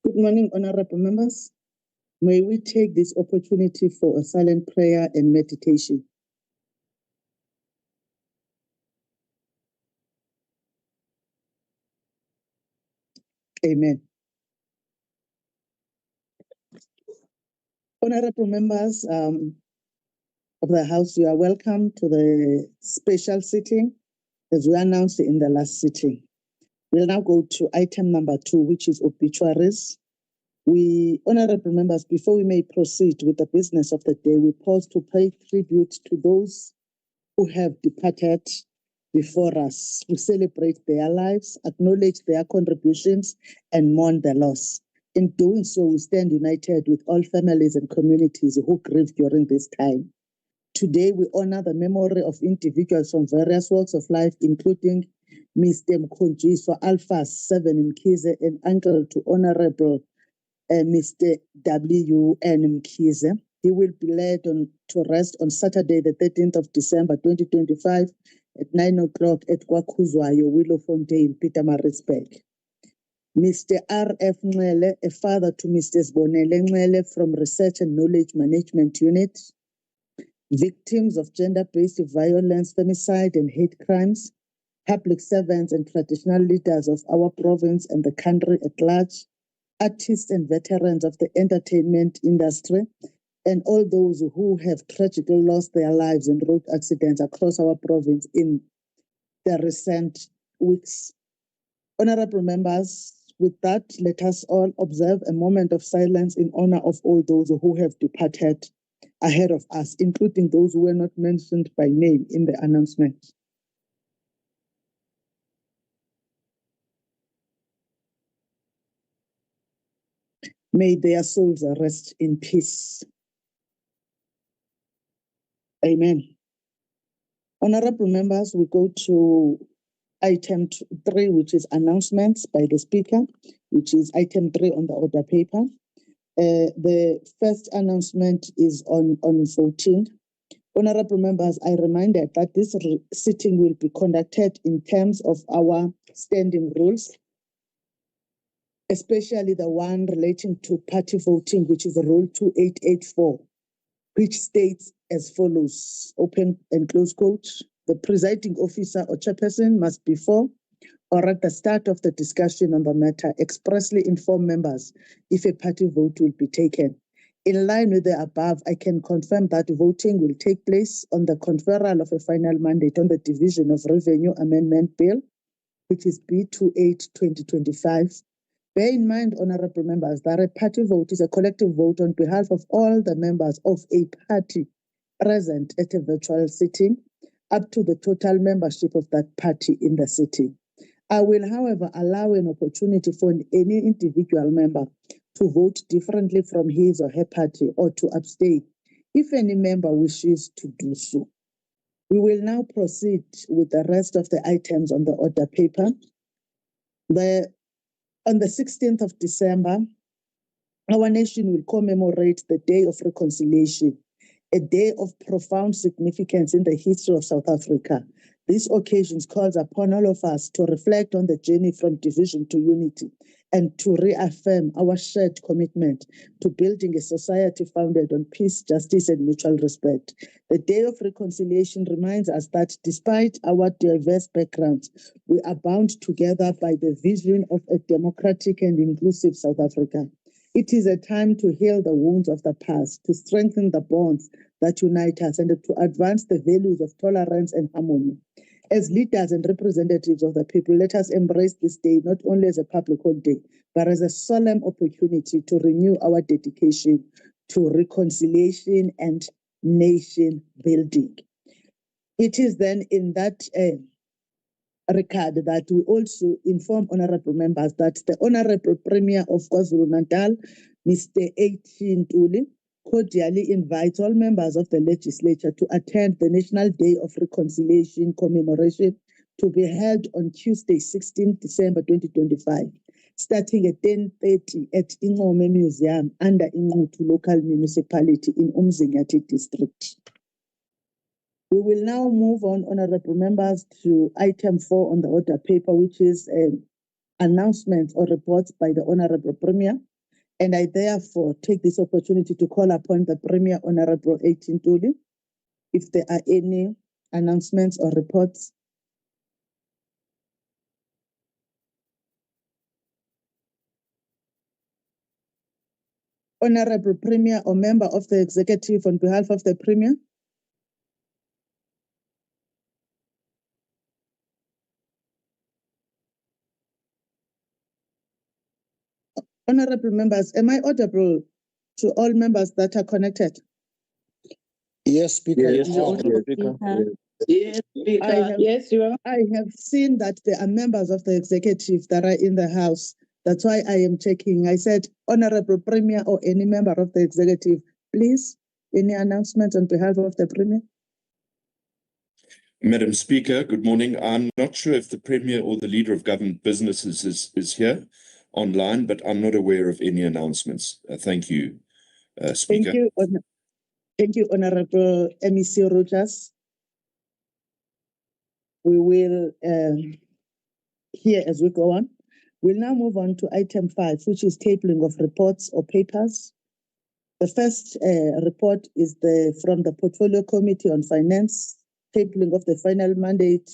Good morning, honorable members. May we take this opportunity for a silent prayer and meditation. Amen. Honorable members of the House, you are welcome to the special sitting as we announced in the last sitting. We'll now go to item number 2, which is obituaries. Honorable members, before we may proceed with the business of the day, we pause to pay tribute to those who have departed before us. We celebrate their lives, acknowledge their contributions, and mourn their loss. In doing so, we stand united with all families and communities who grieve during this time. Today, we honor the memory of individuals from various walks of life, including Mr. Mkhonjiswa Alphas 7 in KZN and uncle to Honorable Mr. W.N. Mkhize. He will be laid to rest on Saturday, the 13th of December, 2025, at 9 o'clock at KwaZulu-Natal, Willowfontein, Pietermaritzburg. Mr. R.F. Ncele, a father to Mr. Sibonele Ncele from Research and Knowledge Management Unit. Victims of gender-based violence, femicide, and hate crimes, public servants and traditional leaders of our province and the country at large, artists and veterans of the entertainment industry, and all those who have tragically lost their lives in road accidents across our province in the recent weeks. Honorable members, with that, let us all observe a moment of silence in honor of all those who have departed ahead of us, including those who were not mentioned by name in the announcement. May their souls rest in peace. Amen. Honorable members, we go to item 3, which is announcements by the Speaker, which is item 3 on the order paper. The first announcement is on voting. Honorable members, I reminded that this sitting will be conducted in terms of our standing rules, especially the one relating to party voting, which is Rule 2884, which states as follows, open and close quote, the presiding officer or chairperson must before or at the start of the discussion on the matter expressly inform members if a party vote will be taken. In line with the above, I can confirm that voting will take place on the conferral of a final mandate on the Division of Revenue Amendment Bill, which is B28/2025. Bear in mind, honorable members, that a party vote is a collective vote on behalf of all the members of a party present at a virtual sitting, up to the total membership of that party in the sitting. I will, however, allow an opportunity for any individual member to vote differently from his or her party or to abstain if any member wishes to do so. We will now proceed with the rest of the items on the order paper. On the 16th of December, our nation will commemorate the Day of Reconciliation, a day of profound significance in the history of South Africa. This occasion calls upon all of us to reflect on the journey from division to unity and to reaffirm our shared commitment to building a society founded on peace, justice, and mutual respect. The Day of Reconciliation reminds us that despite our diverse backgrounds, we are bound together by the vision of a democratic and inclusive South Africa. It is a time to heal the wounds of the past, to strengthen the bonds that unite us, and to advance the values of tolerance and harmony. As leaders and representatives of the people, let us embrace this day not only as a public holiday, but as a solemn opportunity to renew our dedication to reconciliation and nation building. It is then in that regard that we also inform honorable members that the Honorable Premier of KwaZulu-Natal, Mr. A.T. Ntuli, cordially invites all members of the Legislature to attend the National Day of Reconciliation commemoration to be held on Tuesday, 16 December 2025, starting at 10:30 at Ingome Museum under Ingutu Local Municipality in Umzinyathi District. We will now move on, honorable members, to item 4 on the order paper, which is announcements or reports by the Honorable Premier. And I therefore take this opportunity to call upon the Premier, Honorable Ntuli, if there are any announcements or reports. Honorable Premier or member of the executive, on behalf of the Premier. Honorable members, am I audible to all members that are connected? Yes, Speaker. Yes, Speaker. Yes, Speaker. Yes, you are. I have seen that there are members of the executive that are in the House. That's why I am checking. I said, Honorable Premier or any member of the executive, please, any announcements on behalf of the Premier? Madam Speaker, good morning. I'm not sure if the Premier or the Leader of Government Businesses is here online, but I'm not aware of any announcements. Thank you, Speaker. Thank you, Honorable MEC Rogers. We will hear as we go on. We'll now move on to item 5, which is tabling of reports or papers. The first report is from the Portfolio Committee on Finance, tabling of the final mandate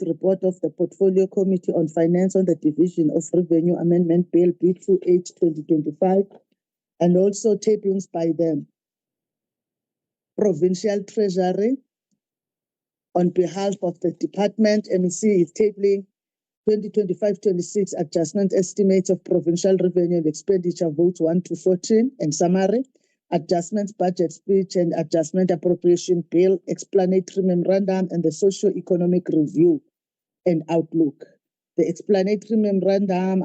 report of the Portfolio Committee on Finance on the Division of Revenue Amendment Bill B28/2025, and also tablings by the Provincial Treasury. On behalf of the department, MEC is tabling 2025-26 adjustment estimates of provincial revenue and expenditure votes 1 to 14 and summary, adjustments budget speech and adjustment appropriation bill, explanatory memorandum, and the socio-economic review and outlook. The explanatory memorandum,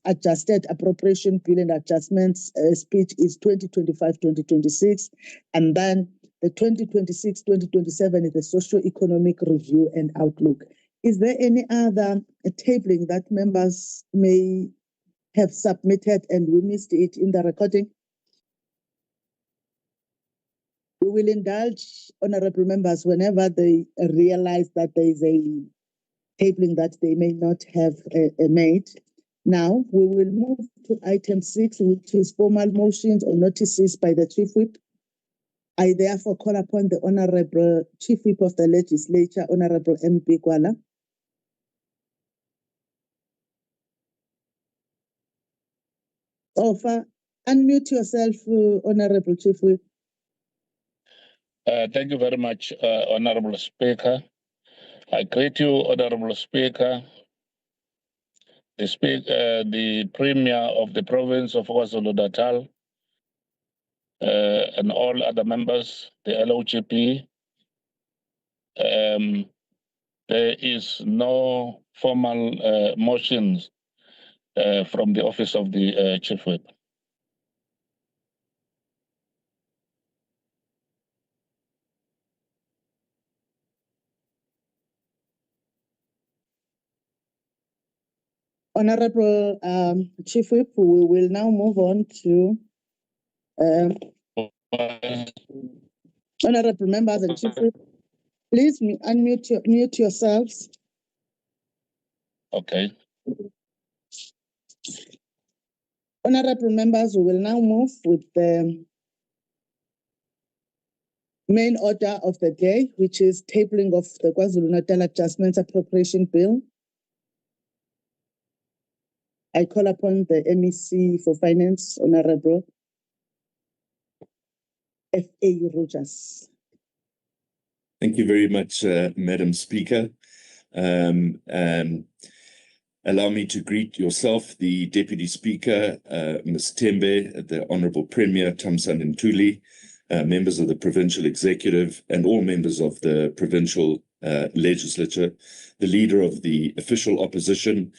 adjusted appropriation bill and adjustments speech is 2025-2026, and then the 2026-2027 is the socio-economic review and outlook. Is there any other tabling that members may have submitted and we missed it in the recording? We will indulge honorable members whenever they realize that there is a tabling that they may not have made. Now, we will move to item 6, which is formal motions or notices by the Chief Whip. I therefore call upon the Honorable Chief Whip of the Legislature, Honorable MP Kwala. Offer, unmute yourself, Honorable Chief Whip. Thank you very much, Honorable Speaker. I greet you, Honorable Speaker, the Premier of the province of KwaZulu-Natal, and all other members, the LOGP. There is no formal motions from the office of the Chief Whip. Honorable Chief Whip, we will now move on to honorable members and Chief Whip. Please mute yourselves. Okay. Honorable members, we will now move with the main order of the day, which is tabling of the KwaZulu-Natal Adjustments Appropriation Bill. I call upon the MEC for Finance, Honorable F.A. Rogers. Thank you very much, Madam Speaker. Allow me to greet yourself, the Deputy Speaker, Ms. Tembe, the Honourable Premier, Thamsanqa Ntuli, members of the Provincial Executive, and all members of the Provincial Legislature, the Leader of the Official Opposition,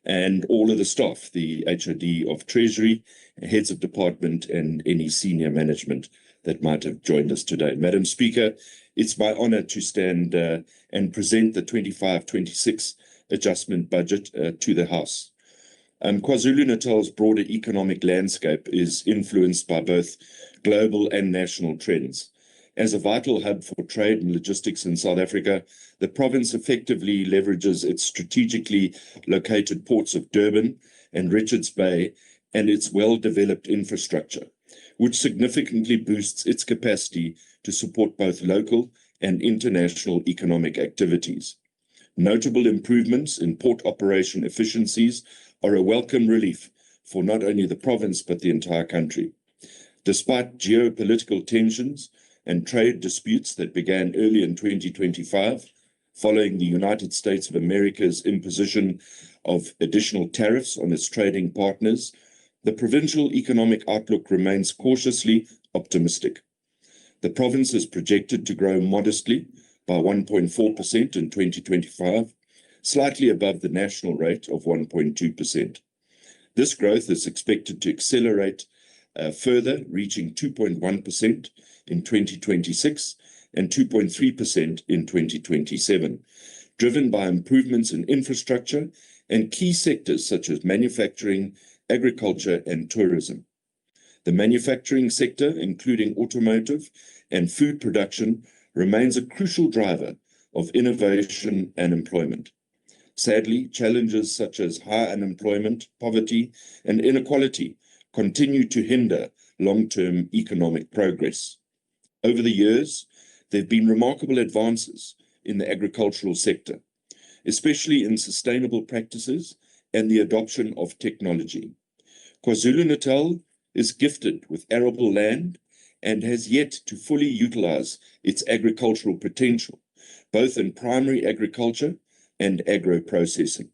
and all of the staff, the HOD of Treasury, heads of department, and any senior management that might have joined us today. Madam Speaker, it's my honour to stand and present the 25-26 adjustment budget to the House. KwaZulu-Natal's broader economic landscape is influenced by both global and national trends. As a vital hub for trade and logistics in South Africa, the province effectively leverages its strategically located ports of Durban and Richards Bay and its well-developed infrastructure, which significantly boosts its capacity to support both local and international economic activities. Notable improvements in port operation efficiencies are a welcome relief for not only the province but the entire country. Despite geopolitical tensions and trade disputes that began early in 2025, following the United States of America's imposition of additional tariffs on its trading partners, the provincial economic outlook remains cautiously optimistic. The province is projected to grow modestly by 1.4% in 2025, slightly above the national rate of 1.2%. This growth is expected to accelerate further, reaching 2.1% in 2026 and 2.3% in 2027, driven by improvements in infrastructure and key sectors such as manufacturing, agriculture, and tourism. The manufacturing sector, including automotive and food production, remains a crucial driver of innovation and employment. Sadly, challenges such as high unemployment, poverty, and inequality continue to hinder long-term economic progress. Over the years, there have been remarkable advances in the agricultural sector, especially in sustainable practices and the adoption of technology. KwaZulu-Natal is gifted with arable land and has yet to fully utilize its agricultural potential, both in primary agriculture and agro-processing.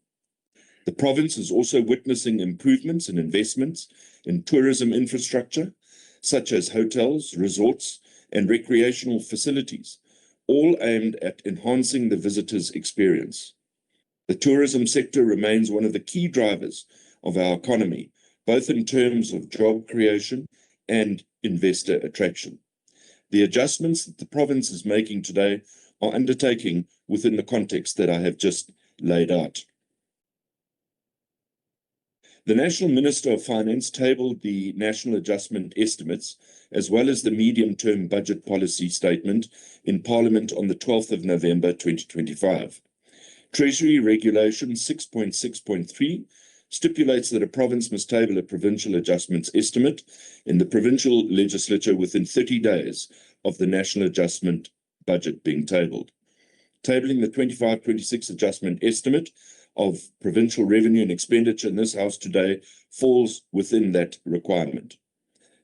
The province is also witnessing improvements and investments in tourism infrastructure, such as hotels, resorts, and recreational facilities, all aimed at enhancing the visitor's experience. The tourism sector remains one of the key drivers of our economy, both in terms of job creation and investor attraction. The adjustments that the province is making today are undertaken within the context that I have just laid out. The National Minister of Finance tabled the National Adjustment Estimates as well as the Medium-Term Budget Policy Statement in Parliament on the 12th of November 2025. Treasury Regulation 6.6.3 stipulates that a province must table a provincial adjustments estimate in the provincial legislature within 30 days of the national adjustment budget being tabled. Tabling the 25-26 adjustment estimate of provincial revenue and expenditure in this House today falls within that requirement.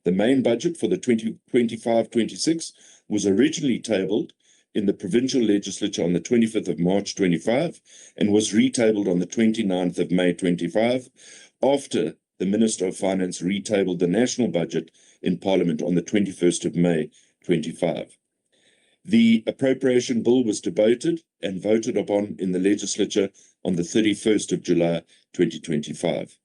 The main budget for the 2025-26 was originally tabled in the provincial legislature on the 25th of March 25 and was retabled on the 29th of May 25 after the Minister of Finance retabled the national budget in Parliament on the 21st of May 25. The appropriation bill was debated and voted upon in the legislature on the 31st of July 2025.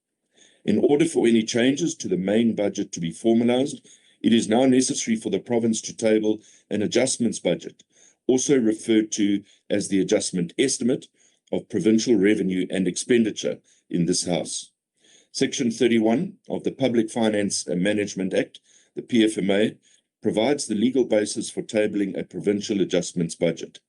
In order for any changes to the main budget to be formalized, it is now necessary for the province to table an adjustments budget, also referred to as the adjustment estimate of provincial revenue and expenditure in this House. Section 31 of the Public Finance and Management Act, the PFMA, provides the legal basis for tabling a provincial adjustments budget.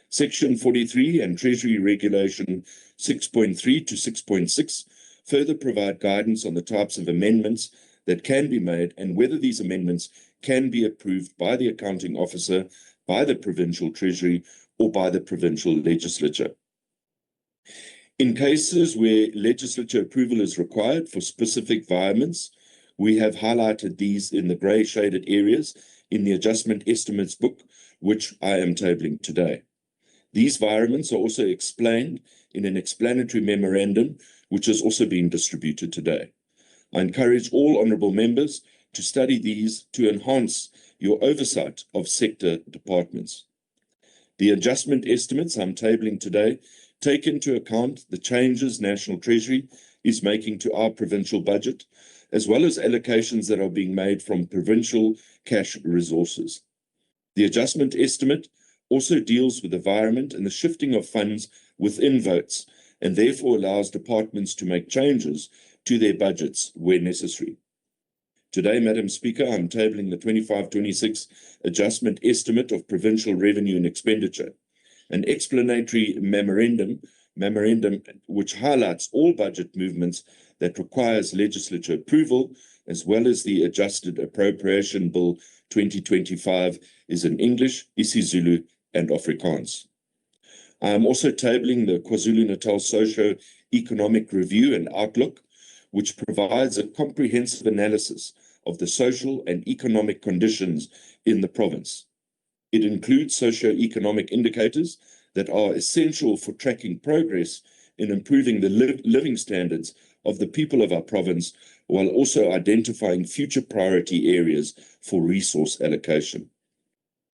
Section 43 and Treasury Regulation 6.3 to 6.6 further provide guidance on the types of amendments that can be made and whether these amendments can be approved by the accounting officer, by the provincial treasury, or by the provincial legislature. In cases where legislature approval is required for specific environments, we have highlighted these in the grey shaded areas in the adjustment estimates book, which I am tabling today. These environments are also explained in an explanatory memorandum, which has also been distributed today. I encourage all honourable members to study these to enhance your oversight of sector departments. The adjustment estimates I'm tabling today take into account the changes National Treasury is making to our provincial budget, as well as allocations that are being made from provincial cash resources. The adjustment estimate also deals with the environment and the shifting of funds within votes, and therefore allows departments to make changes to their budgets where necessary. Today, Madam Speaker, I'm tabling the 25-26 adjustment estimate of provincial revenue and expenditure, an explanatory memorandum which highlights all budget movements that requires legislature approval, as well as the adjusted Appropriation Bill 2025, is in English, isiZulu, and Afrikaans. I am also tabling the KwaZulu-Natal Socio-Economic Review and Outlook, which provides a comprehensive analysis of the social and economic conditions in the province. It includes socio-economic indicators that are essential for tracking progress in improving the living standards of the people of our province, while also identifying future priority areas for resource allocation.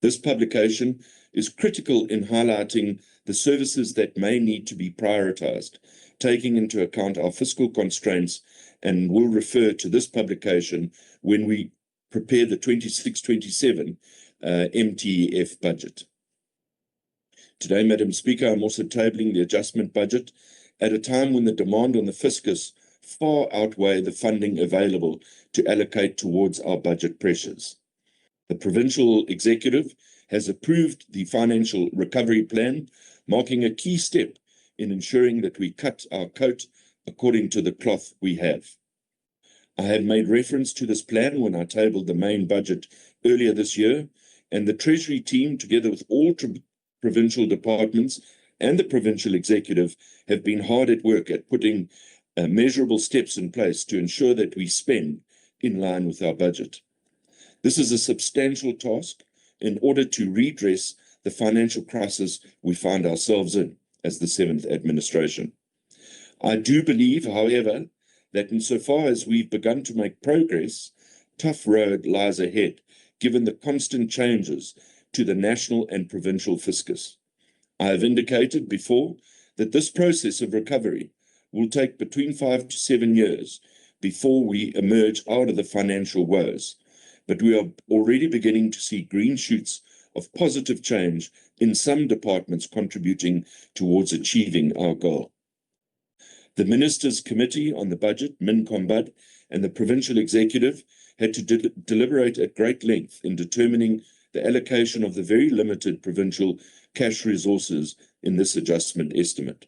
This publication is critical in highlighting the services that may need to be prioritized, taking into account our fiscal constraints, and will refer to this publication when we prepare the 26-27 MTEF budget. Today, Madam Speaker, I'm also tabling the adjustment budget at a time when the demand on the fiscus far outweigh the funding available to allocate towards our budget pressures. The provincial executive has approved the financial recovery plan, marking a key step in ensuring that we cut our coat according to the cloth we have. I had made reference to this plan when I tabled the main budget earlier this year, and the Treasury team, together with all provincial departments and the provincial executive, have been hard at work at putting measurable steps in place to ensure that we spend in line with our budget. This is a substantial task in order to redress the financial crisis we find ourselves in as the 7th administration. I do believe, however, that insofar as we've begun to make progress, tough road lies ahead, given the constant changes to the national and provincial fiscus. I have indicated before that this process of recovery will take between 5 to 7 years before we emerge out of the financial woes, but we are already beginning to see green shoots of positive change in some departments contributing towards achieving our goal. The Ministers' Committee on the Budget, MinCombud, and the Provincial Executive had to deliberate at great length in determining the allocation of the very limited provincial cash resources in this adjustment estimate.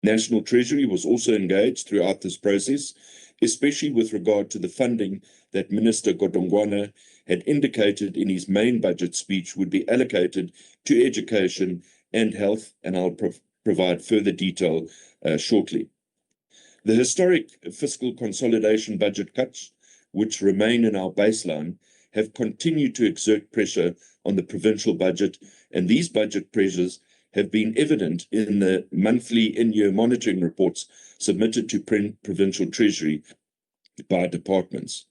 National Treasury was also engaged throughout this process, especially with regard to the funding that Minister Godongwana had indicated in his main budget speech would be allocated to education and health, and I'll provide further detail shortly. The historic fiscal consolidation budget cuts, which remain in our baseline, have continued to exert pressure on the provincial budget, and these budget pressures have been evident in the monthly in-year monitoring reports submitted to provincial treasury by departments.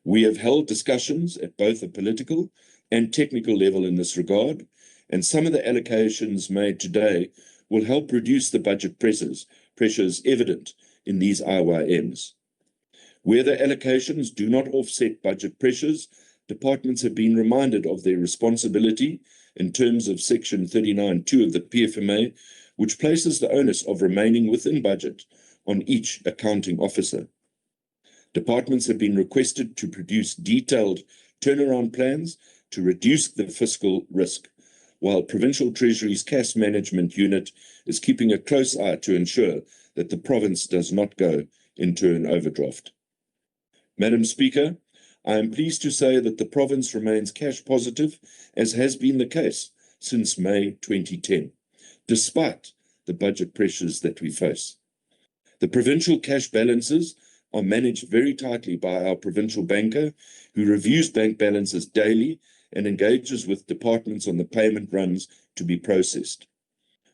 We have held discussions at both a political and technical level in this regard, and some of the allocations made today will help reduce the budget pressures evident in these IYMs. Where the allocations do not offset budget pressures, departments have been reminded of their responsibility in terms of Section 39(2) of the PFMA, which places the onus of remaining within budget on each accounting officer. Departments have been requested to produce detailed turnaround plans to reduce the fiscal risk, while Provincial Treasury's Cash Management Unit is keeping a close eye to ensure that the province does not go into an overdraft. Madam Speaker, I am pleased to say that the province remains cash positive, as has been the case since May 2010, despite the budget pressures that we face. The provincial cash balances are managed very tightly by our provincial banker, who reviews bank balances daily and engages with departments on the payment runs to be processed.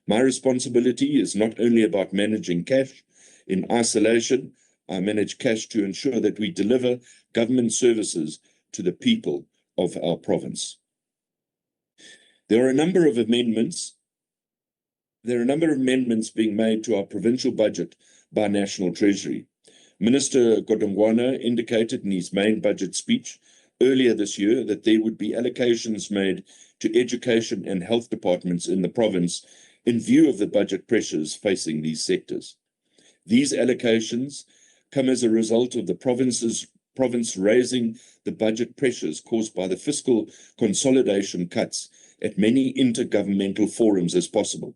My responsibility is not only about managing cash in isolation. I manage cash to ensure that we deliver government services to the people of our province. There are a number of amendments being made to our provincial budget by National Treasury. Minister Godongwana indicated in his main budget speech earlier this year that there would be allocations made to education and health departments in the province in view of the budget pressures facing these sectors. These allocations come as a result of the province raising the budget pressures caused by the fiscal consolidation cuts at many intergovernmental forums as possible.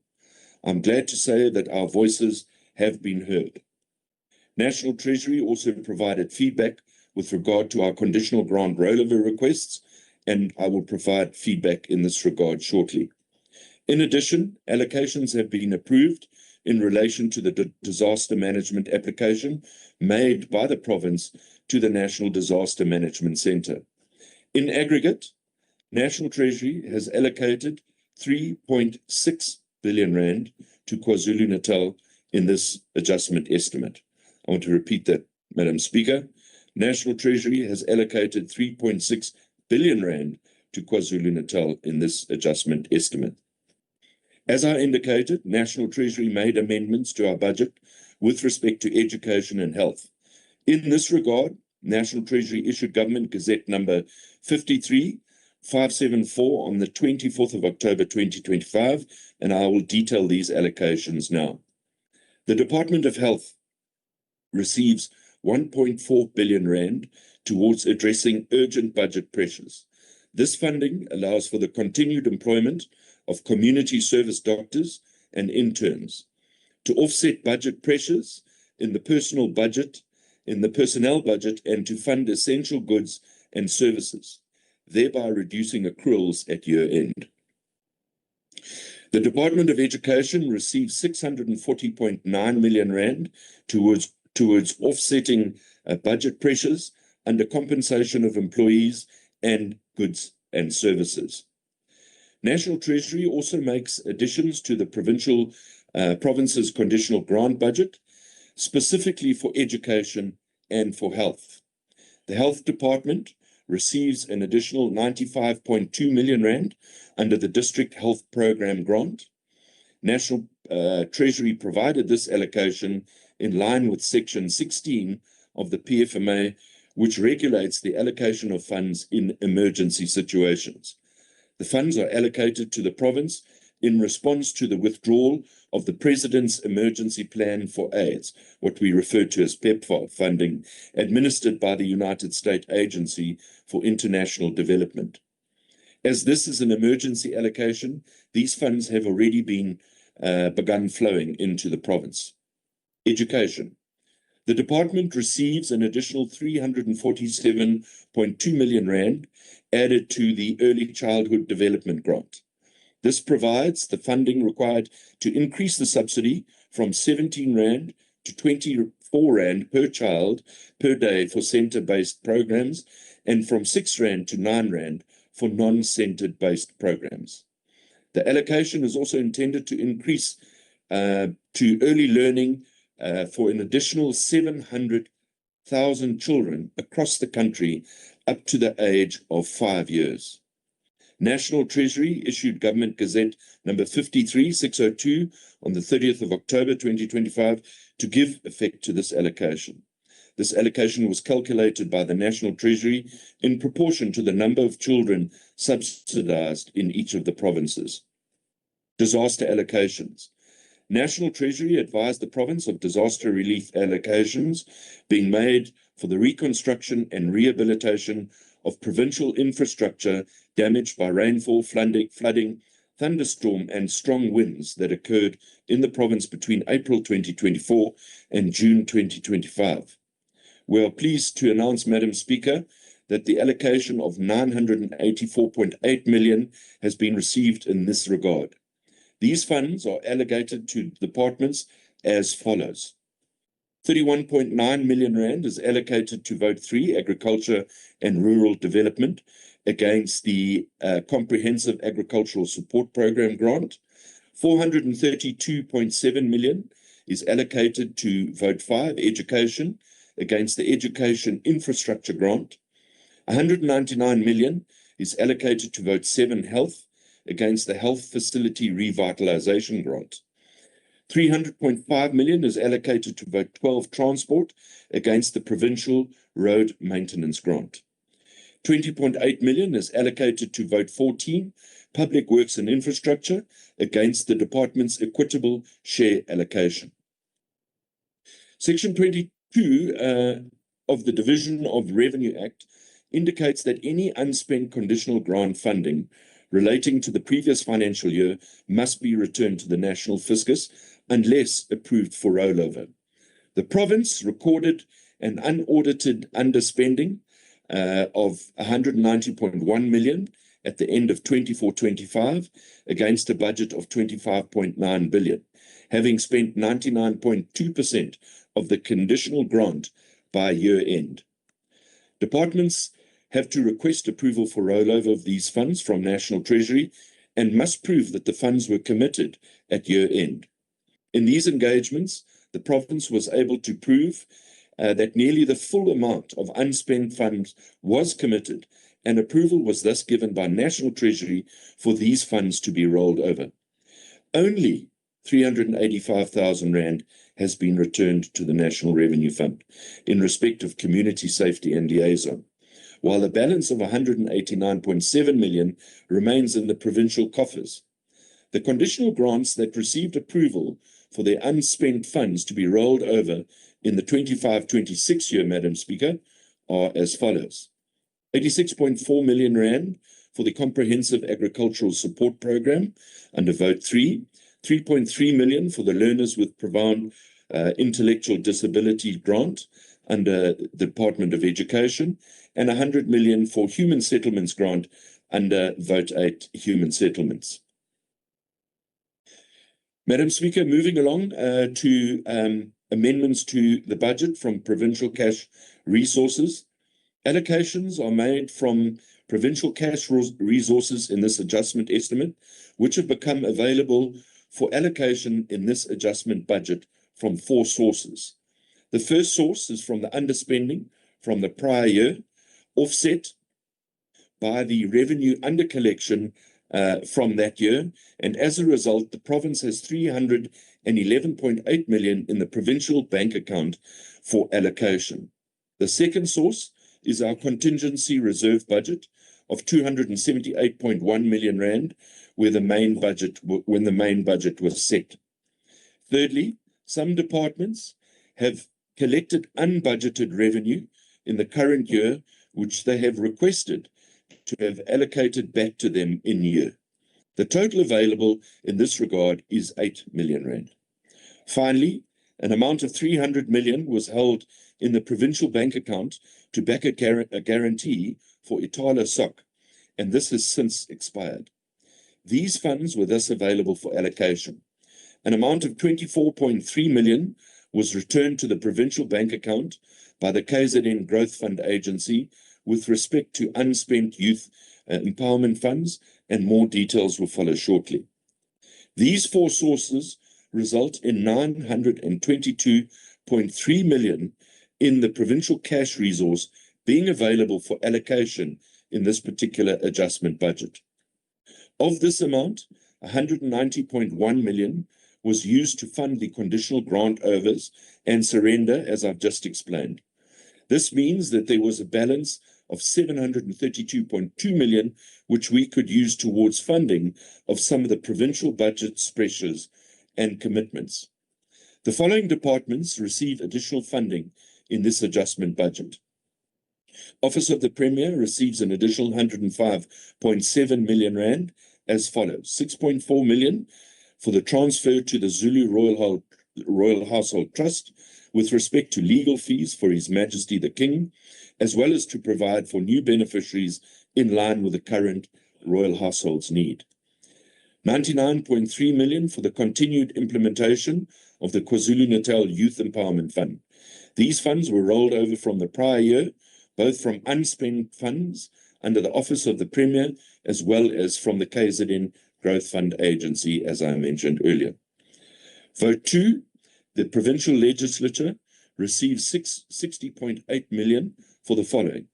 I'm glad to say that our voices have been heard. National Treasury also provided feedback with regard to our conditional grant rollover requests, and I will provide feedback in this regard shortly. In addition, allocations have been approved in relation to the disaster management application made by the province to the National Disaster Management Centre. In aggregate, National Treasury has allocated 3.6 billion rand to KwaZulu-Natal in this adjustment estimate. I want to repeat that, Madam Speaker. National Treasury has allocated 3.6 billion rand to KwaZulu-Natal in this adjustment estimate. As I indicated, National Treasury made amendments to our budget with respect to education and health. In this regard, National Treasury issued Government Gazette number 53574 on the 24th of October 2025, and I will detail these allocations now. The Department of Health receives 1.4 billion rand towards addressing urgent budget pressures. This funding allows for the continued employment of community service doctors and interns to offset budget pressures in the personnel budget, and to fund essential goods and services, thereby reducing accruals at year end. The Department of Education receives 640.9 million rand towards offsetting budget pressures under compensation of employees and goods and services. National Treasury also makes additions to the province's conditional grant budget, specifically for education and for health. The Health Department receives an additional 95.2 million rand under the District Health Program grant. National Treasury provided this allocation in line with Section 16 of the PFMA, which regulates the allocation of funds in emergency situations. The funds are allocated to the province in response to the withdrawal of the President's Emergency Plan for AIDS, what we refer to as PEPFAR funding, administered by the United States Agency for International Development. As this is an emergency allocation, these funds have already been begun flowing into the province. Education. The department receives an additional 347.2 million rand added to the Early Childhood Development Grant. This provides the funding required to increase the subsidy from 17 rand to 24 rand per child per day for centre-based programs, and from 6 rand to 9 rand for non-centred based programs. The allocation is also intended to increase to early learning for an additional 700,000 children across the country up to the age of 5 years. National Treasury issued Government Gazette number 53602 on the 30th of October 2025 to give effect to this allocation. This allocation was calculated by the National Treasury in proportion to the number of children subsidized in each of the provinces. Disaster allocations. National Treasury advised the province of disaster relief allocations being made for the reconstruction and rehabilitation of provincial infrastructure damaged by rainfall, flooding, thunderstorm, and strong winds that occurred in the province between April 2024 and June 2025. We are pleased to announce, Madam Speaker, that the allocation of 984.8 million has been received in this regard. These funds are allocated to departments as follows. 31.9 million rand is allocated to Vote 3, Agriculture and Rural Development, against the Comprehensive Agricultural Support Program grant. 432.7 million is allocated to Vote 5, Education, against the Education Infrastructure grant. 199 million is allocated to Vote 7, Health, against the Health Facility Revitalization grant. 300.5 million is allocated to Vote 12, Transport, against the Provincial Road Maintenance grant. 20.8 million is allocated to Vote 14, Public Works and Infrastructure, against the department's equitable share allocation. Section 22 of the Division of Revenue Act indicates that any unspent conditional grant funding relating to the previous financial year must be returned to the National Fiscus unless approved for rollover. The province recorded an unaudited underspending of 190.1 million at the end of 24-25 against a budget of 25.9 billion, having spent 99.2% of the conditional grant by year end. Departments have to request approval for rollover of these funds from National Treasury and must prove that the funds were committed at year end. In these engagements, the province was able to prove that nearly the full amount of unspent funds was committed, and approval was thus given by National Treasury for these funds to be rolled over. Only 385,000 Rand has been returned to the National Revenue Fund in respect of community safety and liaison, while the balance of 189.7 million remains in the provincial coffers. The conditional grants that received approval for their unspent funds to be rolled over in the 25-26 year, Madam Speaker, are as follows. 86.4 million Rand for the Comprehensive Agricultural Support Program under Vote 3, 3.3 million for the Learners with Profound Intellectual Disability Grant under the Department of Education, and 100 million for Human Settlements Grant under Vote 8, Human Settlements. Madam Speaker, moving along to amendments to the budget from provincial cash resources. Allocations are made from provincial cash resources in this adjustment estimate, which have become available for allocation in this adjustment budget from 4 sources. The first source is from the underspending from the prior year, offset by the revenue under collection from that year, and as a result, the province has 311.8 million in the provincial bank account for allocation. The second source is our contingency reserve budget of 278.1 million Rand, when the main budget was set. Thirdly, some departments have collected unbudgeted revenue in the current year, which they have requested to have allocated back to them in year. The total available in this regard is 8 million Rand. Finally, an amount of 300 million was held in the provincial bank account to back a guarantee for Itala SOC, and this has since expired. These funds were thus available for allocation. An amount of 24.3 million was returned to the provincial bank account by the KZN Growth Fund Agency with respect to unspent youth empowerment funds, and more details will follow shortly. These 4 sources result in 922.3 million in the provincial cash resource being available for allocation in this particular adjustment budget. Of this amount, 190.1 million was used to fund the conditional grant overs and surrender, as I've just explained. This means that there was a balance of 732.2 million, which we could use towards funding of some of the provincial budget pressures and commitments. The following departments receive additional funding in this adjustment budget. Office of the Premier receives an additional 105.7 million Rand as follows. 6.4 million for the transfer to the Zulu Royal Household Trust with respect to legal fees for His Majesty the King, as well as to provide for new beneficiaries in line with the current royal household's need. 99.3 million for the continued implementation of the KwaZulu-Natal Youth Empowerment Fund. These funds were rolled over from the prior year, both from unspent funds under the Office of the Premier, as well as from the KZN Growth Fund Agency, as I mentioned earlier. Vote 2, the provincial legislature received 60.8 million for the following.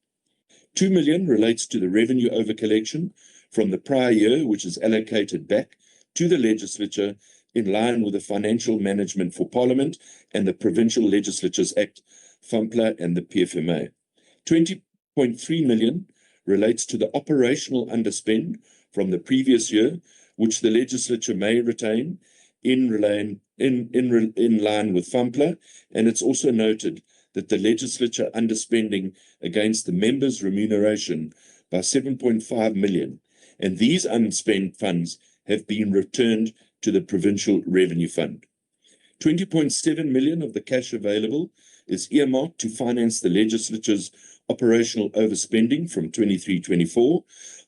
2 million relates to the revenue over collection from the prior year, which is allocated back to the legislature in line with the Financial Management for Parliament and the Provincial Legislatures Act, FAMPLA, and the PFMA. 20.3 million relates to the operational underspend from the previous year, which the legislature may retain in line with FAMPLA, and it's also noted that the legislature underspending against the members' remuneration by 7.5 million, and these unspent funds have been returned to the Provincial Revenue Fund. 20.7 million of the cash available is earmarked to finance the legislature's operational overspending from 23-24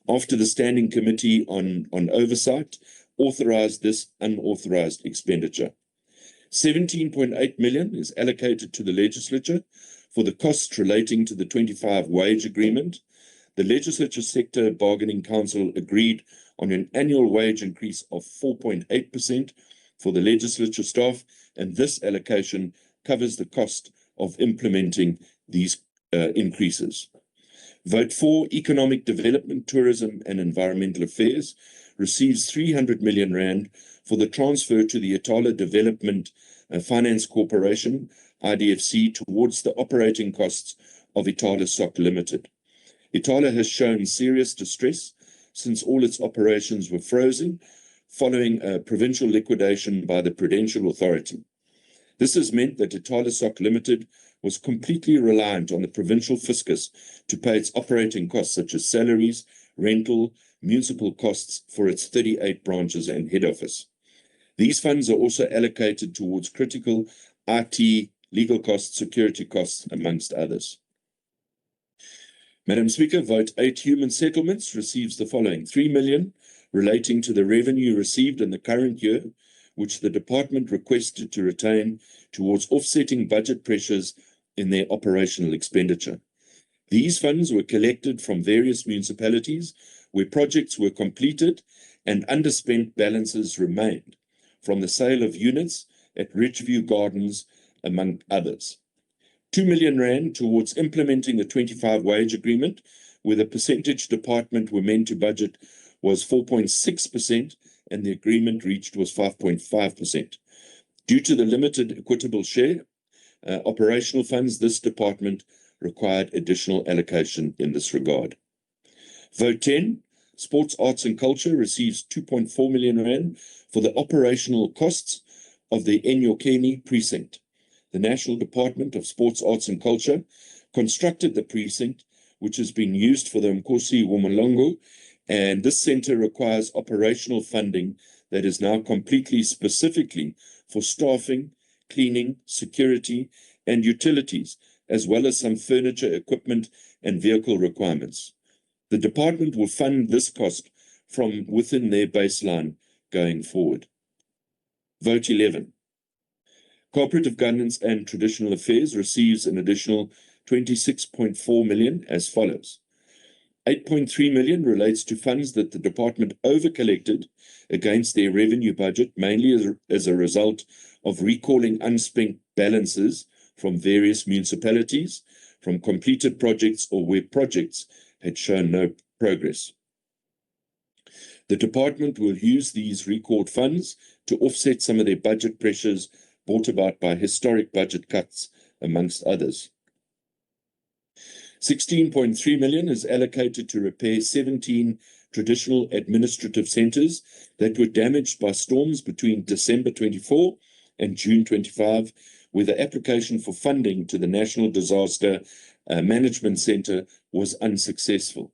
after the Standing Committee on Oversight authorized this unauthorized expenditure. 17.8 million is allocated to the legislature for the costs relating to the 25 wage agreement. The Legislature Sector Bargaining Council agreed on an annual wage increase of 4.8% for the legislature staff, and this allocation covers the cost of implementing these increases. Vote 4, Economic Development, Tourism and Environmental Affairs, receives 300 million rand for the transfer to the Itala Development Finance Corporation, IDFC, towards the operating costs of Itala Soc Limited. Itala has shown serious distress since all its operations were frozen following a provincial liquidation by the Prudential Authority. This has meant that Itala Soc Limited was completely reliant on the provincial fiscus to pay its operating costs such as salaries, rental, municipal costs for its 38 branches and head office. These funds are also allocated towards critical IT, legal costs, security costs, amongst others. Madam Speaker, Vote 8, Human Settlements, receives the following: 3 million relating to the revenue received in the current year, which the department requested to retain towards offsetting budget pressures in their operational expenditure. These funds were collected from various municipalities where projects were completed and underspent balances remained from the sale of units at Ridgeview Gardens, among others. 2 million rand towards implementing the 25 wage agreement, where the percentage department were meant to budget was 4.6% and the agreement reached was 5.5%. Due to the limited equitable share, operational funds, this department required additional allocation in this regard. Vote 10, Sports, Arts and Culture, receives 2.4 million rand for the operational costs of the Enyokeni precinct. The National Department of Sports, Arts and Culture constructed the precinct, which has been used for the Nkosi Womalongo, and this center requires operational funding that is now completely specifically for staffing, cleaning, security, and utilities, as well as some furniture, equipment, and vehicle requirements. The department will fund this cost from within their baseline going forward. Vote 11. Cooperative Governance and Traditional Affairs receives an additional 26.4 million as follows. 8.3 million relates to funds that the department overcollected against their revenue budget, mainly as a result of recalling unspent balances from various municipalities, from completed projects or where projects had shown no progress. The department will use these recalled funds to offset some of their budget pressures brought about by historic budget cuts, amongst others. 16.3 million is allocated to repair 17 traditional administrative centres that were damaged by storms between December 24 and June 25, where the application for funding to the National Disaster Management Centre was unsuccessful.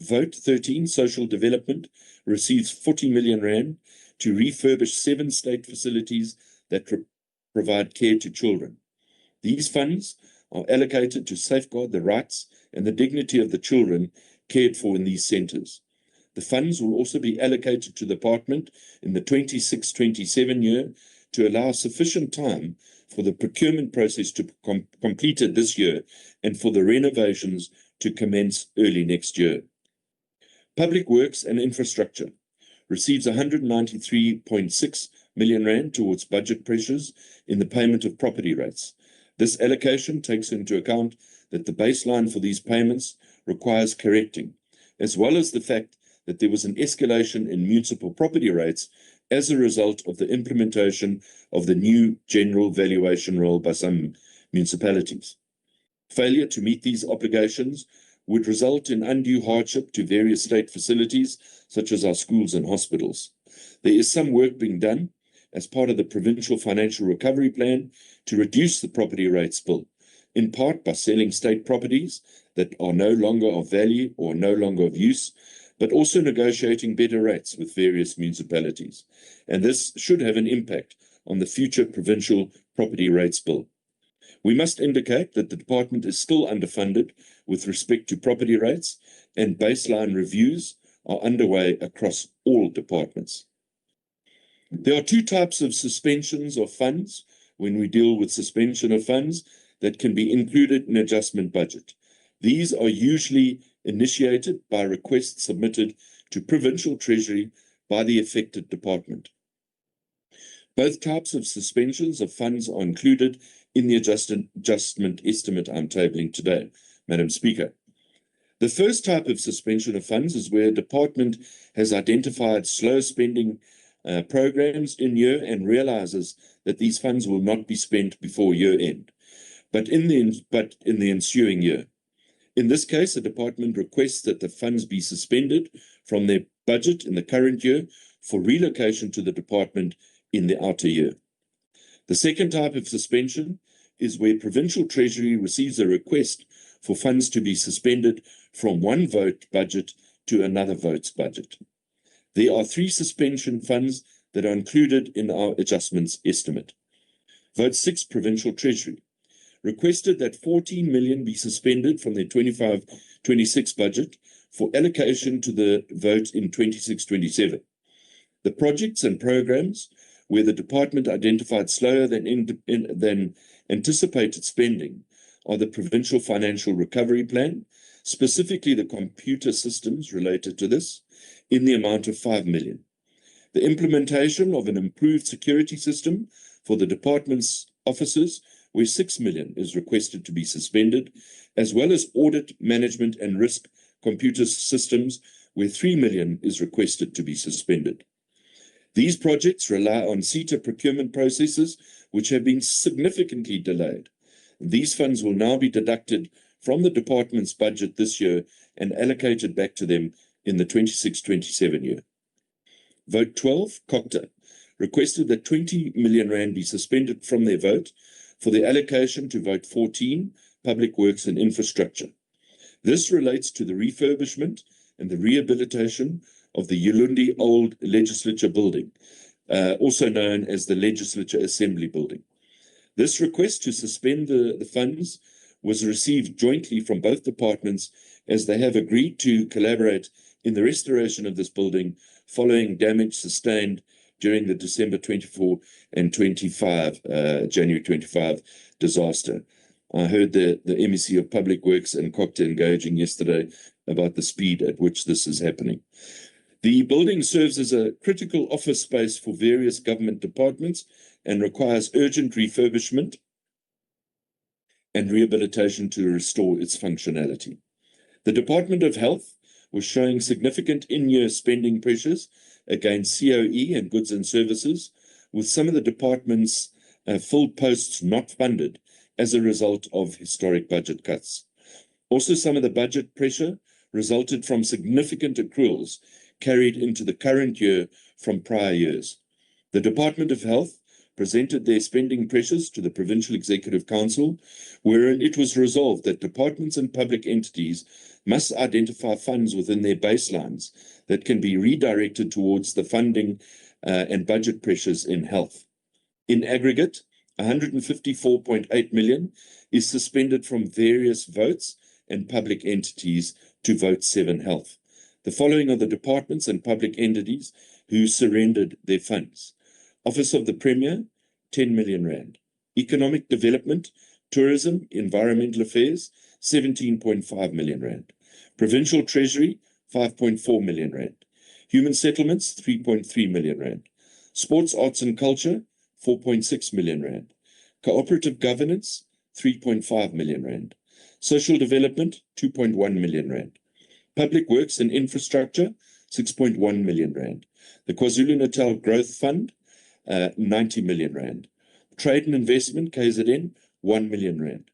Vote 13, Social Development, receives 40 million rand to refurbish 7 state facilities that provide care to children. These funds are allocated to safeguard the rights and the dignity of the children cared for in these centres. The funds will also be allocated to the department in the 26-27 year to allow sufficient time for the procurement process to be completed this year and for the renovations to commence early next year. Public Works and Infrastructure receives 193.6 million rand towards budget pressures in the payment of property rates. This allocation takes into account that the baseline for these payments requires correcting, as well as the fact that there was an escalation in municipal property rates as a result of the implementation of the new general valuation rule by some municipalities. Failure to meet these obligations would result in undue hardship to various state facilities, such as our schools and hospitals. There is some work being done as part of the Provincial Financial Recovery Plan to reduce the property rates bill, in part by selling state properties that are no longer of value or no longer of use, but also negotiating better rates with various municipalities. And this should have an impact on the future provincial property rates bill. We must indicate that the department is still underfunded with respect to property rates, and baseline reviews are underway across all departments. There are two types of suspensions of funds when we deal with suspension of funds that can be included in adjustment budget. These are usually initiated by requests submitted to Provincial Treasury by the affected department. Both types of suspensions of funds are included in the adjustment estimate I'm tabling today, Madam Speaker. The first type of suspension of funds is where a department has identified slow spending programs in year and realizes that these funds will not be spent before year end, but in the ensuing year. In this case, the department requests that the funds be suspended from their budget in the current year for relocation to the department in the outer year. The second type of suspension is where Provincial Treasury receives a request for funds to be suspended from one vote budget to another vote's budget. There are three suspension funds that are included in our adjustments estimate. Vote 6, Provincial Treasury, requested that 14 million be suspended from their 25-26 budget for allocation to the vote in 26-27. The projects and programs where the department identified slower than anticipated spending are the Provincial Financial Recovery Plan, specifically the computer systems related to this, in the amount of 5 million. The implementation of an improved security system for the department's offices, where 6 million is requested to be suspended, as well as audit, management and risk computer systems, where 3 million is requested to be suspended. These projects rely on CETA procurement processes, which have been significantly delayed. These funds will now be deducted from the department's budget this year and allocated back to them in the 26-27 year. Vote 12, COCTA, requested that 20 million rand be suspended from their vote for the allocation to vote 14, Public Works and Infrastructure. This relates to the refurbishment and the rehabilitation of the Ulundi Old Legislature building, also known as the Legislature Assembly building. This request to suspend the funds was received jointly from both departments, as they have agreed to collaborate in the restoration of this building following damage sustained during the December 24 and 25, January 25 disaster. I heard the MEC of Public Works and COCTA engaging yesterday about the speed at which this is happening. The building serves as a critical office space for various government departments and requires urgent refurbishment and rehabilitation to restore its functionality. The Department of Health was showing significant in-year spending pressures against COE and goods and services, with some of the department's full posts not funded as a result of historic budget cuts. Also, some of the budget pressure resulted from significant accruals carried into the current year from prior years. The Department of Health presented their spending pressures to the Provincial Executive Council, wherein it was resolved that departments and public entities must identify funds within their baselines that can be redirected towards the funding and budget pressures in health. In aggregate, 154.8 million is suspended from various votes and public entities to vote 7 health. The following are the departments and public entities who surrendered their funds. Office of the Premier, 10 million rand. Economic Development, Tourism, Environmental Affairs, 17.5 million rand. Provincial Treasury, 5.4 million rand. Human Settlements, 3.3 million rand. Sports, Arts and Culture, 4.6 million rand. Cooperative Governance, 3.5 million rand. Social Development, 2.1 million rand. Public Works and Infrastructure, 6.1 million rand. The KwaZulu-Natal Growth Fund, 90 million rand. Trade and Investment, KZN, 1 million rand.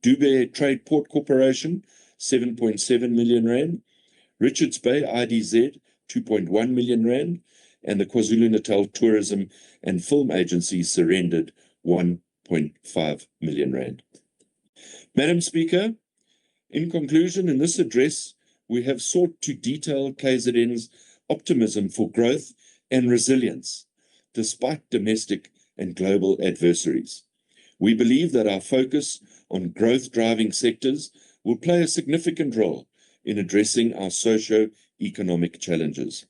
Dubai Trade Port Corporation, 7.7 million rand. Richards Bay IDZ, 2.1 million rand. And the KwaZulu-Natal Tourism and Film Agency surrendered 1.5 million rand. Madam Speaker, in conclusion, in this address, we have sought to detail KZN's optimism for growth and resilience, despite domestic and global adversaries. We believe that our focus on growth-driving sectors will play a significant role in addressing our socio-economic challenges.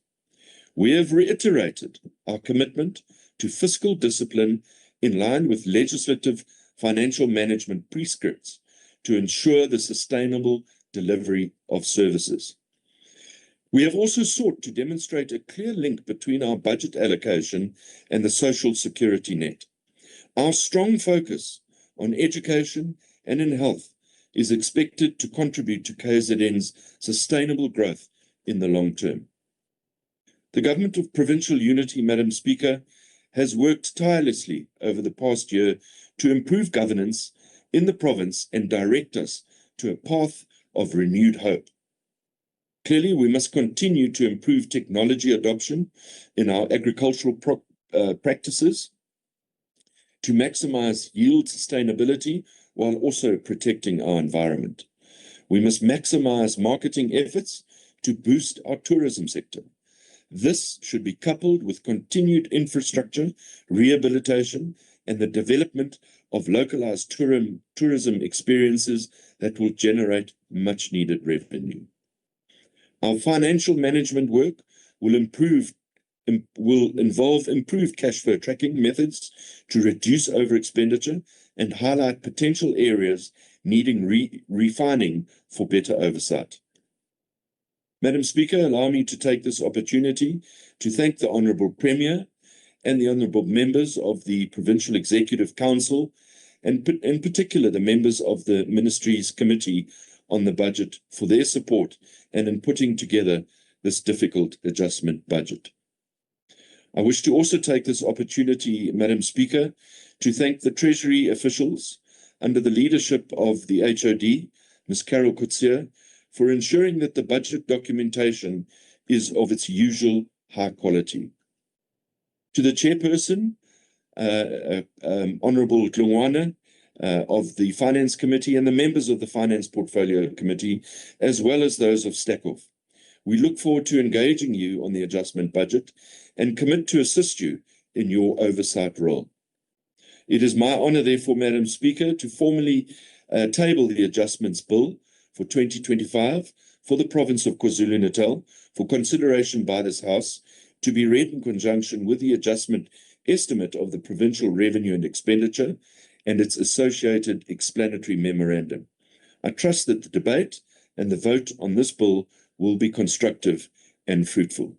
We have reiterated our commitment to fiscal discipline in line with legislative financial management prescripts to ensure the sustainable delivery of services. We have also sought to demonstrate a clear link between our budget allocation and the social security net. Our strong focus on education and in health is expected to contribute to KZN's sustainable growth in the long term. The Government of Provincial Unity, Madam Speaker, has worked tirelessly over the past year to improve governance in the province and direct us to a path of renewed hope. Clearly, we must continue to improve technology adoption in our agricultural practices to maximize yield sustainability while also protecting our environment. We must maximize marketing efforts to boost our tourism sector. This should be coupled with continued infrastructure, rehabilitation, and the development of localized tourism experiences that will generate much needed revenue. Our financial management work will involve improved cash flow tracking methods to reduce over-expenditure and highlight potential areas needing refining for better oversight. Madam Speaker, allow me to take this opportunity to thank the Honourable Premier and the Honourable members of the Provincial Executive Council, and in particular the members of the Ministry's Committee on the Budget for their support and in putting together this difficult adjustment budget. I wish to also take this opportunity, Madam Speaker, to thank the Treasury officials under the leadership of the HOD, Ms. Carol Coetzee, for ensuring that the budget documentation is of its usual high quality. To the Chairperson, Honourable Tlungwana, of the Finance Committee and the members of the Finance Portfolio Committee, as well as those of Stakov. We look forward to engaging you on the adjustment budget and commit to assist you in your oversight role. It is my honour, therefore, Madam Speaker, to formally table the adjustments bill for 2025 for the province of KwaZulu-Natal for consideration by this House, to be read in conjunction with the adjustment estimate of the provincial revenue and expenditure and its associated explanatory memorandum. I trust that the debate and the vote on this bill will be constructive and fruitful.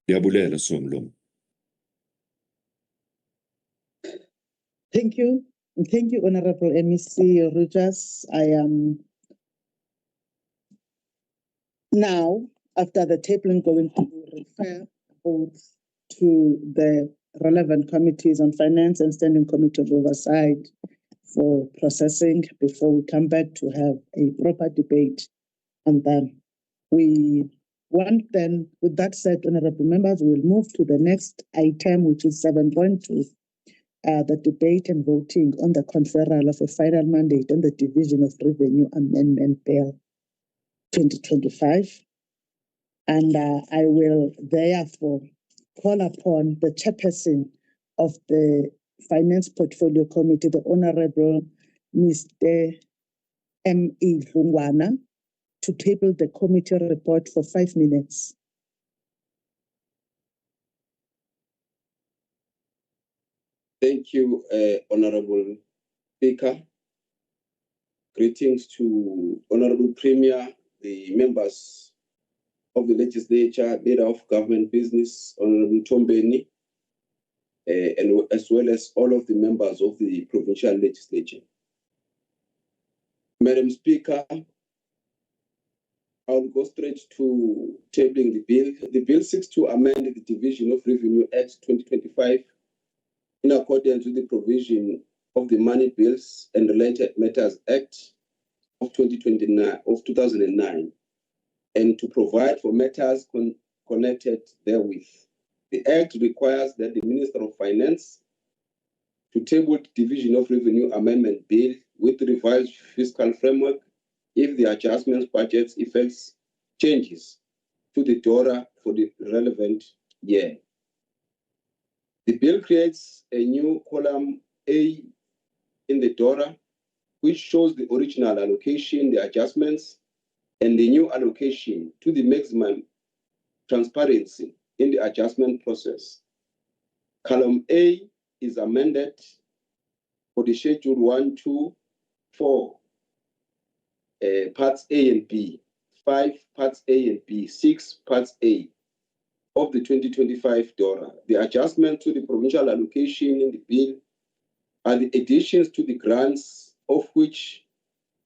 Ndiyabulela Somlungu. Thank you. And thank you, Honorable MEC Rogers. I am now, after the tabling, going to refer both to the relevant committees on finance and standing committee of oversight for processing before we come back to have a proper debate. And then with that said, honorable members, we'll move to the next item, which is 7.2, the debate and voting on the conferral of a final mandate on the Division of Revenue Amendment Bill 2025. And I will therefore call upon the chairperson of the Finance Portfolio Committee, the Honorable Mr. M.E. Tlungwana, to table the committee report for 5 minutes. Thank you, Honorable Speaker. Greetings to Honorable Premier, the members of the Legislature, Leader of Government Business, Honorable Tombeni, and as well as all of the members of the Provincial Legislature. Madam Speaker, I'll go straight to tabling the bill. The bill seeks to amend the Division of Revenue Act 2025 in accordance with the provision of the Money Bills and Related Matters Act of 2009, and to provide for matters connected therewith. The Act requires that the Minister of Finance to table the Division of Revenue Amendment Bill with revised fiscal framework if the adjustments budget effects changes to the DORA for the relevant year. The bill creates a new column A in the DORA, which shows the original allocation, the adjustments, and the new allocation to the maximum transparency in the adjustment process. Column A is amended for the Schedule 1, 2, 4, Parts A and B, 5 Parts A and B, 6 Parts A of the 2025 DORA. The adjustment to the provincial allocation in the bill are the additions to the grants, of which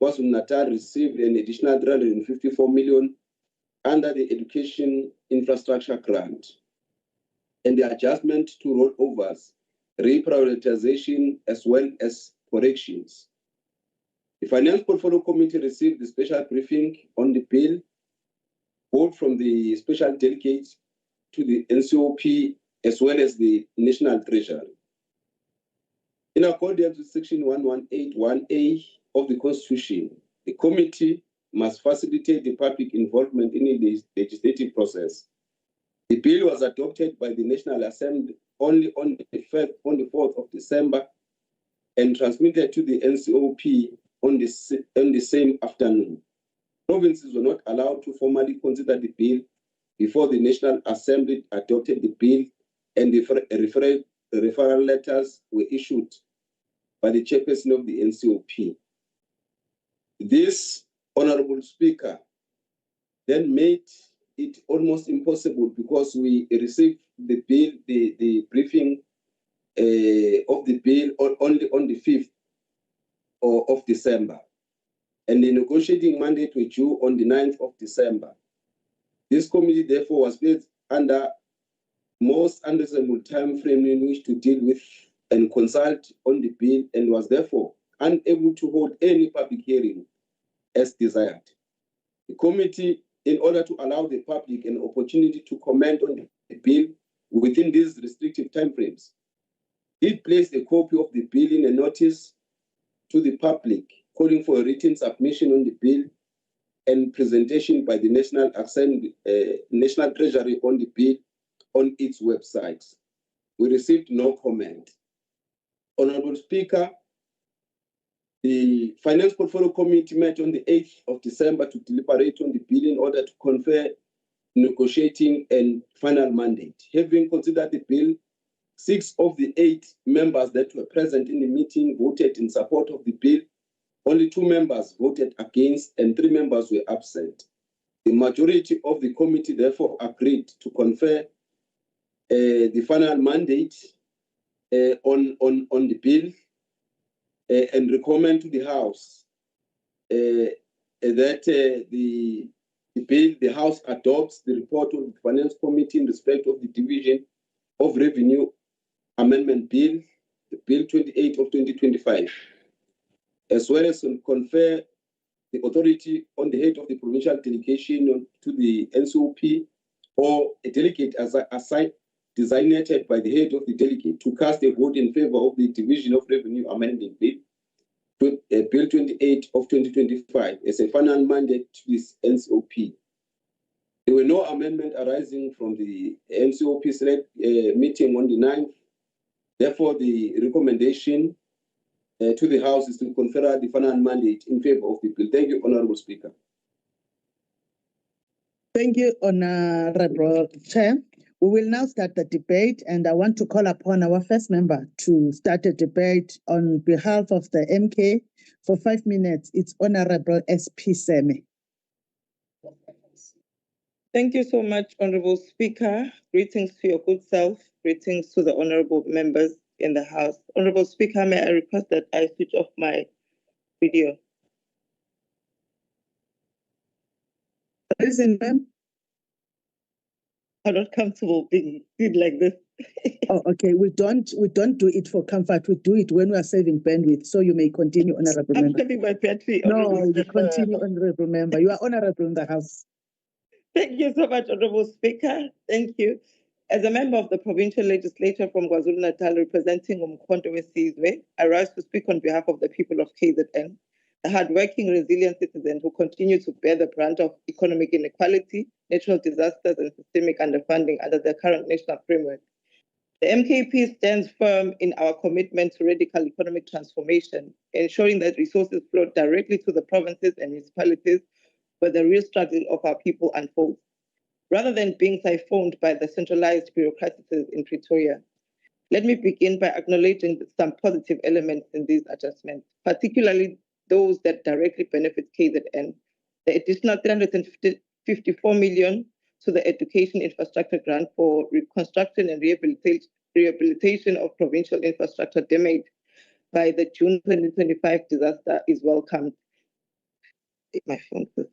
KwaZulu-Natal received an additional 354 million under the Education Infrastructure Grant, and the adjustment to rollovers, reprioritization, as well as corrections. The Finance Portfolio Committee received the special briefing on the bill, both from the special delegates to the NCOP, as well as the National Treasury. In accordance with Section 1181A of the Constitution, the committee must facilitate the public involvement in the legislative process. The bill was adopted by the National Assembly only on the 4th of December and transmitted to the NCOP on the same afternoon. Provinces were not allowed to formally consider the bill before the National Assembly adopted the bill, and the referral letters were issued by the chairperson of the NCOP. This, Honorable Speaker, then made it almost impossible, because we received the bill, the briefing of the bill only on the 5th of December, and the negotiating mandate was due on the 9th of December. This committee, therefore, was placed under most unreasonable time frame in which to deal with and consult on the bill, and was therefore unable to hold any public hearing as desired. The committee, in order to allow the public an opportunity to comment on the bill within these restrictive timeframes, did place a copy of the bill in a notice to the public, calling for a written submission on the bill and presentation by the National Assembly, National Treasury on the bill on its website. We received no comment. Honorable Speaker, the Finance Portfolio Committee met on the 8th of December to deliberate on the bill in order to confer negotiating and final mandate. Having considered the bill, 6 of the 8 members that were present in the meeting voted in support of the bill. Only 2 members voted against, and 3 members were absent. The majority of the committee therefore agreed to confer the final mandate on the bill and recommend to the House that the House adopts the report of the Finance Committee in respect of the Division of Revenue Amendment Bill, the Bill 28 of 2025, as well as confer the authority on the head of the provincial delegation to the NCOP, or a delegate as assigned, designated by the head of the delegate, to cast a vote in favor of the Division of Revenue Amendment Bill, Bill 28 of 2025, as a final mandate to this NCOP. There were no amendments arising from the NCOP meeting on the 9th. Therefore, the recommendation to the House is to confer the final mandate in favor of the bill. Thank you, Honorable Speaker. Thank you, Honorable Chair. We will now start the debate, and I want to call upon our first member to start a debate on behalf of the MK for 5 minutes. It's Honorable SP Seme. Thank you so much, Honorable Speaker. Greetings to your good self. Greetings to the honorable members in the House. Honorable Speaker, may I request that I switch off my video? Listen, ma'am. I'm not comfortable being did like this. Oh, okay. We don't do it for comfort. We do it when we are saving bandwidth. So you may continue, Honorable I'm Member. having my battery. No, you continue, Honorable Member. You are honorable in the House. Thank you so much, Honorable Speaker. Thank you. As a member of the Provincial Legislature from KwaZulu-Natal representing Umkhonto weSizwe, I rise to speak on behalf of the people of KZN, the hardworking, resilient citizens who continue to bear the brunt of economic inequality, natural disasters, and systemic underfunding under the current national framework. The MKP stands firm in our commitment to radical economic transformation, ensuring that resources flow directly to the provinces and municipalities where the real struggle of our people unfolds, rather than being siphoned by the centralized bureaucracies in Pretoria. Let me begin by acknowledging some positive elements in these adjustments, particularly those that directly benefit KZN. The additional 354 million to the Education Infrastructure Grant for reconstruction and rehabilitation of provincial infrastructure damaged by the June 2025 disaster is welcomed. My phone first.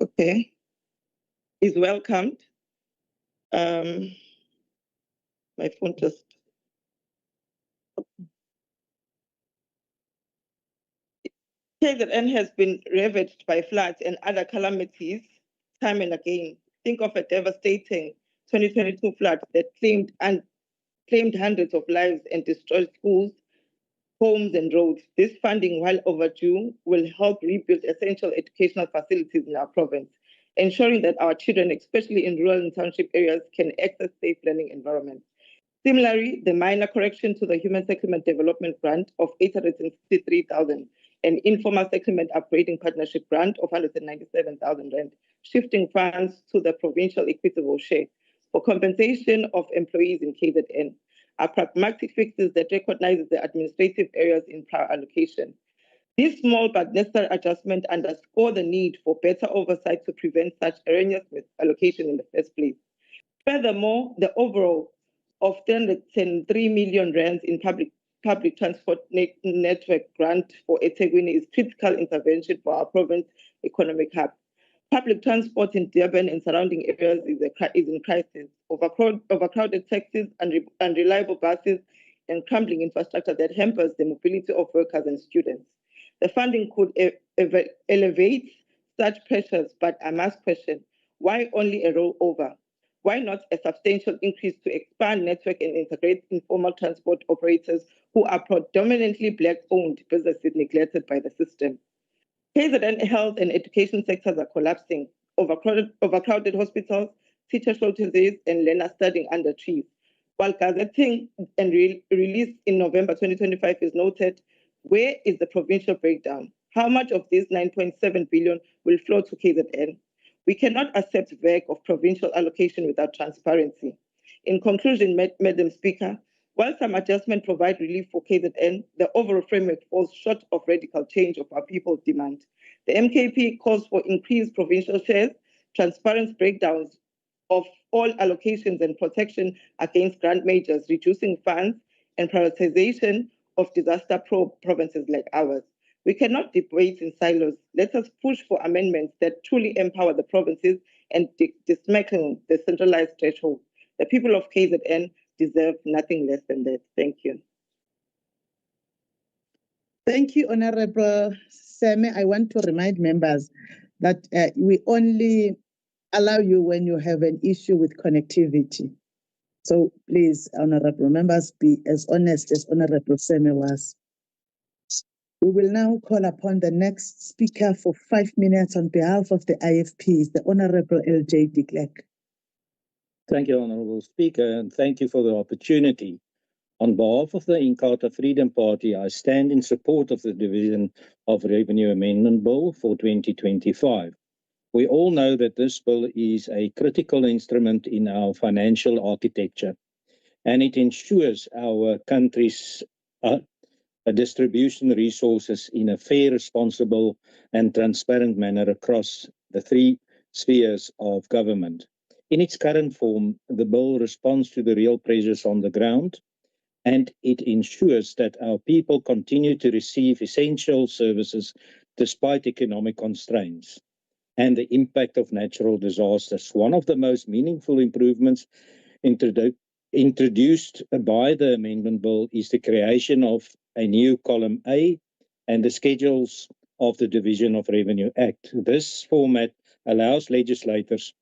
Okay. Is welcomed. My phone just. KZN has been ravaged by floods and other calamities time and again. Think of a devastating 2022 flood that claimed hundreds of lives and destroyed schools, homes, and roads. This funding, while overdue, will help rebuild essential educational facilities in our province, ensuring that our children, especially in rural and township areas, can access safe learning environments. Similarly, the minor correction to the Human Settlement Development Grant of 863,000 and Informal Settlement Upgrading Partnership Grant of 197,000 rand, shifting funds to the provincial equitable share for compensation of employees in KZN, are pragmatic fixes that recognize the administrative areas in prior allocation. These small but necessary adjustments underscore the need for better oversight to prevent such erroneous allocation in the first place. Furthermore, the overall of 303 million rands in public transport network grant for eThekwini is critical intervention for our province economic hub. Public transport in Durban and surrounding areas is in crisis. Overcrowded taxis, unreliable buses, and crumbling infrastructure that hampers the mobility of workers and students. The funding could elevate such pressures, but I must question, why only a rollover? Why not a substantial increase to expand network and integrate informal transport operators who are predominantly Black-owned businesses neglected by the system? KZN health and education sectors are collapsing. Overcrowded hospitals, teacher shortages, and learners studying under trees. While gazetting and release in November 2025 is noted, where is the provincial breakdown? How much of this 9.7 billion will flow to KZN? We cannot accept vague of provincial allocation without transparency. In conclusion, Madam Speaker, while some adjustments provide relief for KZN, the overall framework falls short of radical change of our people's demand. The MKP calls for increased provincial shares, transparent breakdowns of all allocations and protection against grant majors, reducing funds, and prioritization of disaster-prone provinces like ours. We cannot debate in silos. Let us push for amendments that truly empower the provinces and dismantle the centralized threshold. The people of KZN deserve nothing less than that. Thank you. Thank you, Honorable Seme. I want to remind members that we only allow you when you have an issue with connectivity. So please, honorable members, be as honest as Honorable Seme was. We will now call upon the next speaker for 5 minutes on behalf of the IFPs, the Honorable L.J. de Klerk. Thank you, Honorable Speaker, and thank you for the opportunity. On behalf of the Inkatha Freedom Party, I stand in support of the Division of Revenue Amendment Bill for 2025. We all know that this bill is a critical instrument in our financial architecture, and it ensures our country's distribution resources in a fair, responsible, and transparent manner across the three spheres of government. In its current form, the bill responds to the real pressures on the ground, and it ensures that our people continue to receive essential services despite economic constraints and the impact of natural disasters. One of the most meaningful improvements introduced by the amendment bill is the creation of a new column A and the schedules of the Division of Revenue Act. This format allows legislators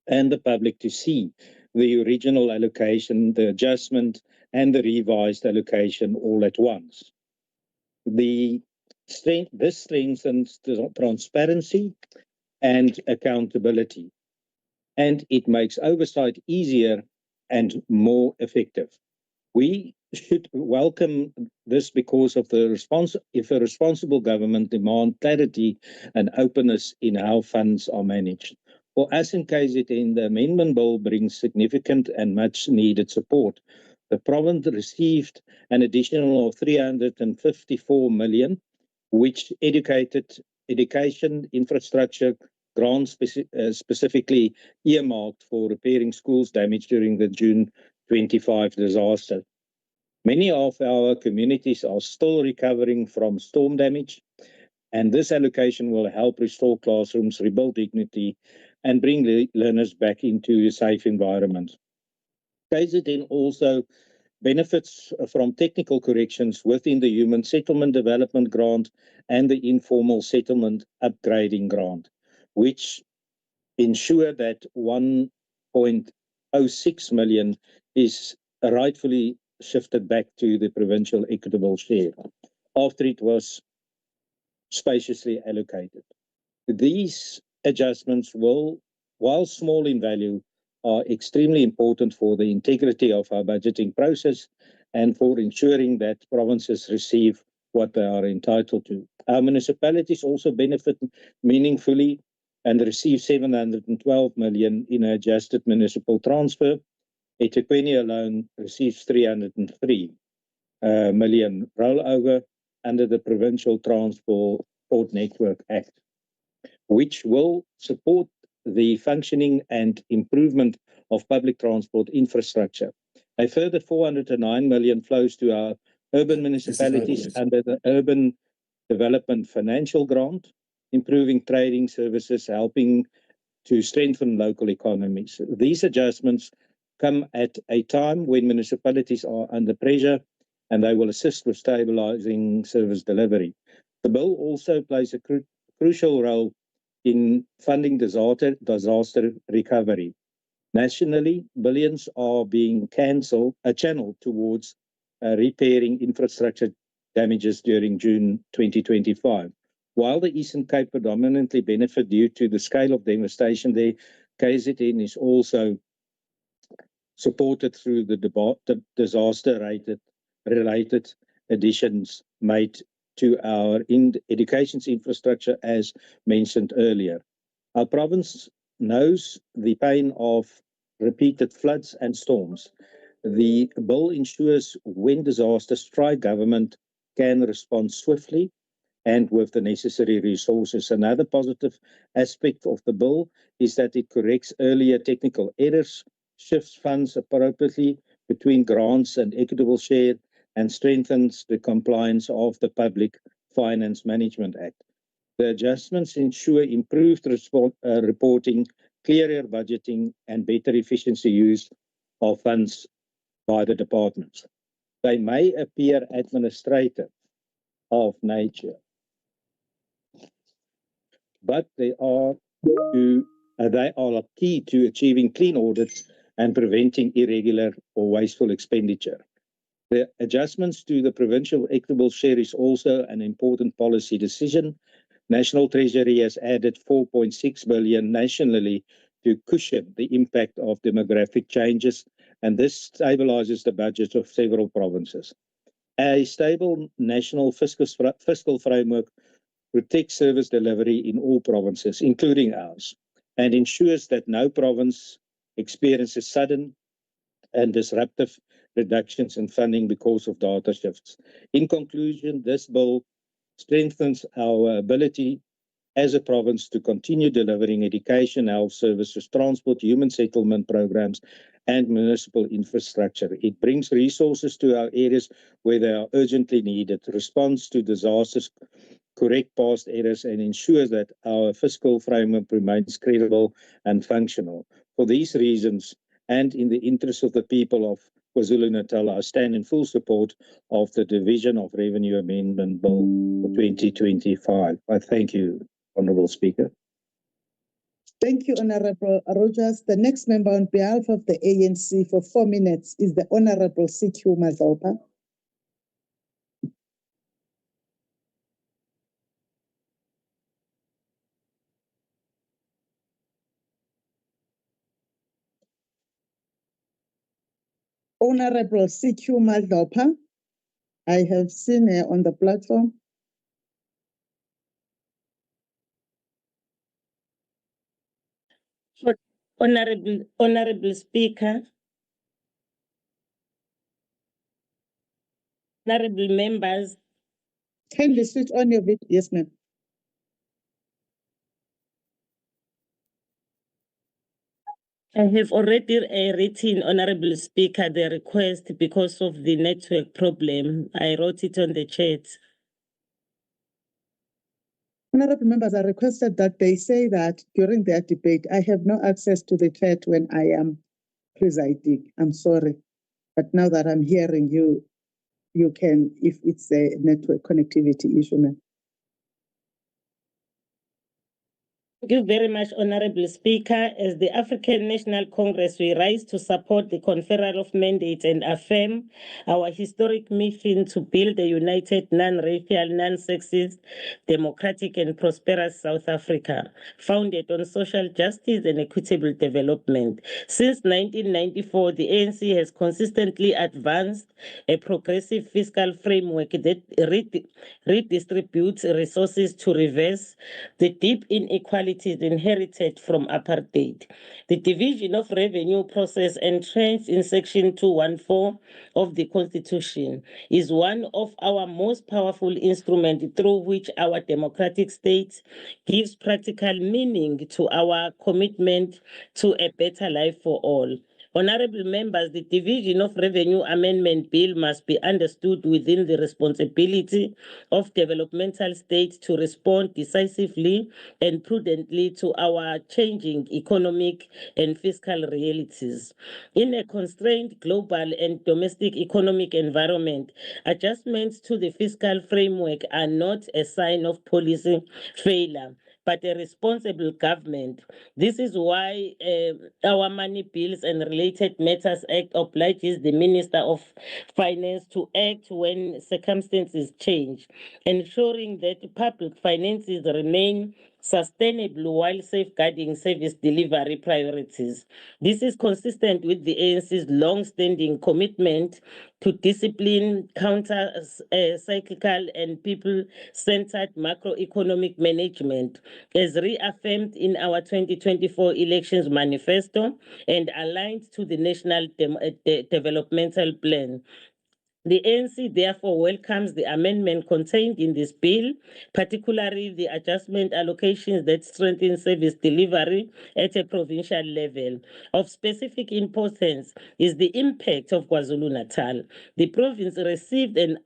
and the public to see the original allocation, the adjustment, and the revised allocation all at once. This strengthens the transparency and accountability, and it makes oversight easier and more effective. We should welcome this because of if a responsible government demands clarity and openness in how funds are managed. For us in KZN, the amendment bill brings significant and much needed support. The province received an additional of 354 million, which education infrastructure grants specifically earmarked for repairing schools damaged during the June 25 disaster. Many of our communities are still recovering from storm damage, and this allocation will help restore classrooms, rebuild dignity, and bring learners back into a safe environment. KZN also benefits from technical corrections within the Human Settlement Development Grant and the Informal Settlement Upgrading Grant, which ensure that 1.06 million is rightfully shifted back to the provincial equitable share after it was spaciously allocated. These adjustments will, while small in value, are extremely important for the integrity of our budgeting process and for ensuring that provinces receive what they are entitled to. Our municipalities also benefit meaningfully and receive 712 million in an adjusted municipal transfer. eThekwini alone receives 303 million rollover under the Provincial Transport Network Act, which will support the functioning and improvement of public transport infrastructure. A further 409 million flows to our urban municipalities under the Urban Development Financial Grant, improving trading services, helping to strengthen local economies. These adjustments come at a time when municipalities are under pressure, and they will assist with stabilizing service delivery. The bill also plays a crucial role in funding disaster recovery. Nationally, billions are being channeled towards repairing infrastructure damages during June 2025. While the Eastern Cape predominantly benefit due to the scale of devastation there, KZN is also supported through the disaster-related additions made to our education infrastructure, as mentioned earlier. Our province knows the pain of repeated floods and storms. The bill ensures when disasters strike, government can respond swiftly and with the necessary resources. Another positive aspect of the bill is that it corrects earlier technical errors, shifts funds appropriately between grants and equitable share, and strengthens the compliance of the Public Finance Management Act. The adjustments ensure improved reporting, clearer budgeting, and better efficiency use of funds by the departments. They may appear administrative of nature, but they are key to achieving clean audits and preventing irregular or wasteful expenditure. The adjustments to the provincial equitable share is also an important policy decision. National Treasury has added 4.6 billion nationally to cushion the impact of demographic changes, and this stabilizes the budgets of several provinces. A stable national fiscal framework protects service delivery in all provinces, including ours, and ensures that no province experiences sudden and disruptive reductions in funding because of data shifts. In conclusion, this bill strengthens our ability as a province to continue delivering education, health services, transport, human settlement programs, and municipal infrastructure. It brings resources to our areas where they are urgently needed, responds to disasters, correct past errors, and ensures that our fiscal framework remains credible and functional. For these reasons, and in the interest of the people of KwaZulu-Natal, I stand in full support of the Division of Revenue Amendment Bill for 2025. I thank you, Honourable Speaker. Thank you, Honourable Rogers. The next member on behalf of the ANC for 4 minutes is the Honourable CQ Mazopa. Honorable CQ Madlopa. I have seen her on the platform. Honorable Speaker, honorable members, Kindly switch on your video. Yes, ma'am. I have already written, Honorable Speaker, the request because of the network problem. I wrote it on the chat. Honorable members, I requested that they say that during their debate, I have no access to the chat when I am presiding. I'm sorry. But now that I'm hearing you, you can, if it's a network connectivity issue, ma'am. Thank you very much, Honorable Speaker. As the African National Congress, we rise to support the conferral of mandate and affirm our historic mission to build a united, non-racial, non-sexist, democratic and prosperous South Africa, founded on social justice and equitable development. Since 1994, the ANC has consistently advanced a progressive fiscal framework that redistributes resources to reverse the deep inequalities inherited from apartheid. The division of revenue process entrenched in Section 214 of the Constitution is one of our most powerful instruments through which our democratic state gives practical meaning to our commitment to a better life for all. Honorable members, the Division of Revenue Amendment Bill must be understood within the responsibility of developmental states to respond decisively and prudently to our changing economic and fiscal realities. In a constrained global and domestic economic environment, adjustments to the fiscal framework are not a sign of policy failure, but a responsible government. This is why our Money Bills and Related Matters Act obliges the Minister of Finance to act when circumstances change, ensuring that public finances remain sustainable while safeguarding service delivery priorities. This is consistent with the ANC's long-standing commitment to discipline, counter-cyclical and people-centered macroeconomic management, as reaffirmed in our 2024 elections manifesto and aligned to the National Developmental Plan. The ANC therefore welcomes the amendment contained in this bill, particularly the adjustment allocations that strengthen service delivery at a provincial level. Of specific importance is the impact of KwaZulu-Natal. The province received an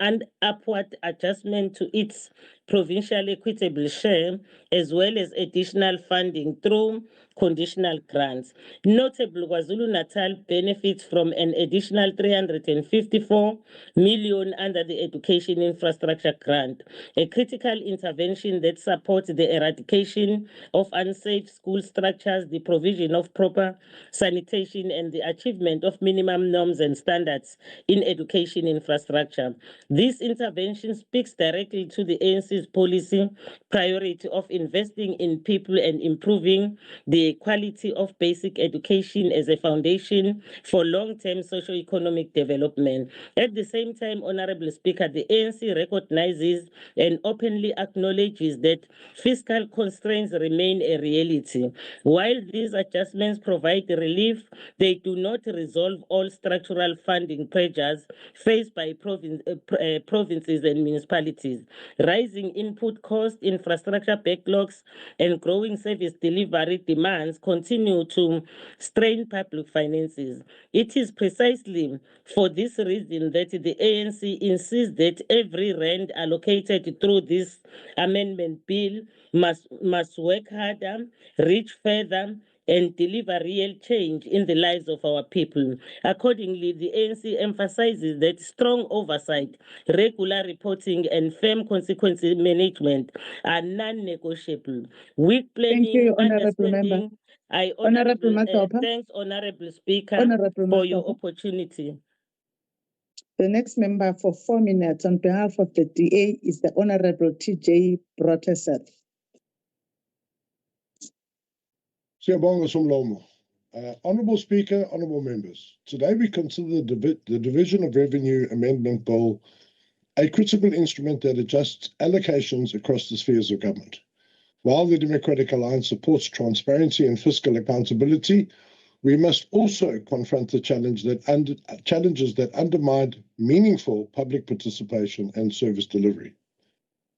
upward adjustment to its provincial equitable share, as well as additional funding through conditional grants. Notably, KwaZulu-Natal benefits from an additional 354 million under the Education Infrastructure Grant, a critical intervention that supports the eradication of unsafe school structures, the provision of proper sanitation, and the achievement of minimum norms and standards in education infrastructure. This intervention speaks directly to the ANC's policy priority of investing in people and improving the quality of basic education as a foundation for long-term socio-economic development. At the same time, Honorable Speaker, the ANC recognizes and openly acknowledges that fiscal constraints remain a reality. While these adjustments provide relief, they do not resolve all structural funding pressures faced by provinces and municipalities. Rising input costs, infrastructure backlogs, and growing service delivery demands continue to strain public finances. It is precisely for this reason that the ANC insists that every rand allocated through this amendment bill must work harder, reach further, and deliver real change in the lives of our people. Accordingly, the ANC emphasizes that strong oversight, regular reporting, and firm consequence management are non-negotiable. Weak planning, Thank you, Honorable Member. understanding. Thanks, Honorable Speaker, for your opportunity. The next member for 4 minutes on behalf of the DA is the Honorable TJ Broteseth. Siyabonga Somlomo. Honourable Speaker, honourable members, today we consider the Division of Revenue Amendment Bill a critical instrument that adjusts allocations across the spheres of government. While the Democratic Alliance supports transparency and fiscal accountability, we must also confront the challenges that undermine meaningful public participation and service delivery.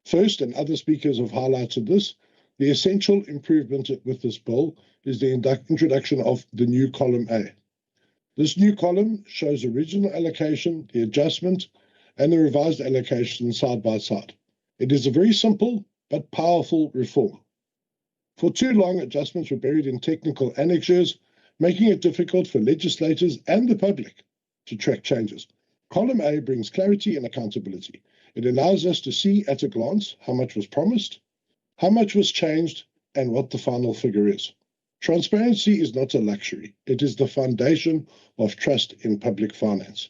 First, and other speakers have highlighted this, the essential improvement with this bill is the introduction of the new column A. This new column shows original allocation, the adjustment, and the revised allocation side by side. It is a very simple but powerful reform. For too long, adjustments were buried in technical annexures, making it difficult for legislators and the public to track changes. Column A brings clarity and accountability. It allows us to see at a glance how much was promised, how much was changed, and what the final figure is. Transparency is not a luxury. It is the foundation of trust in public finance.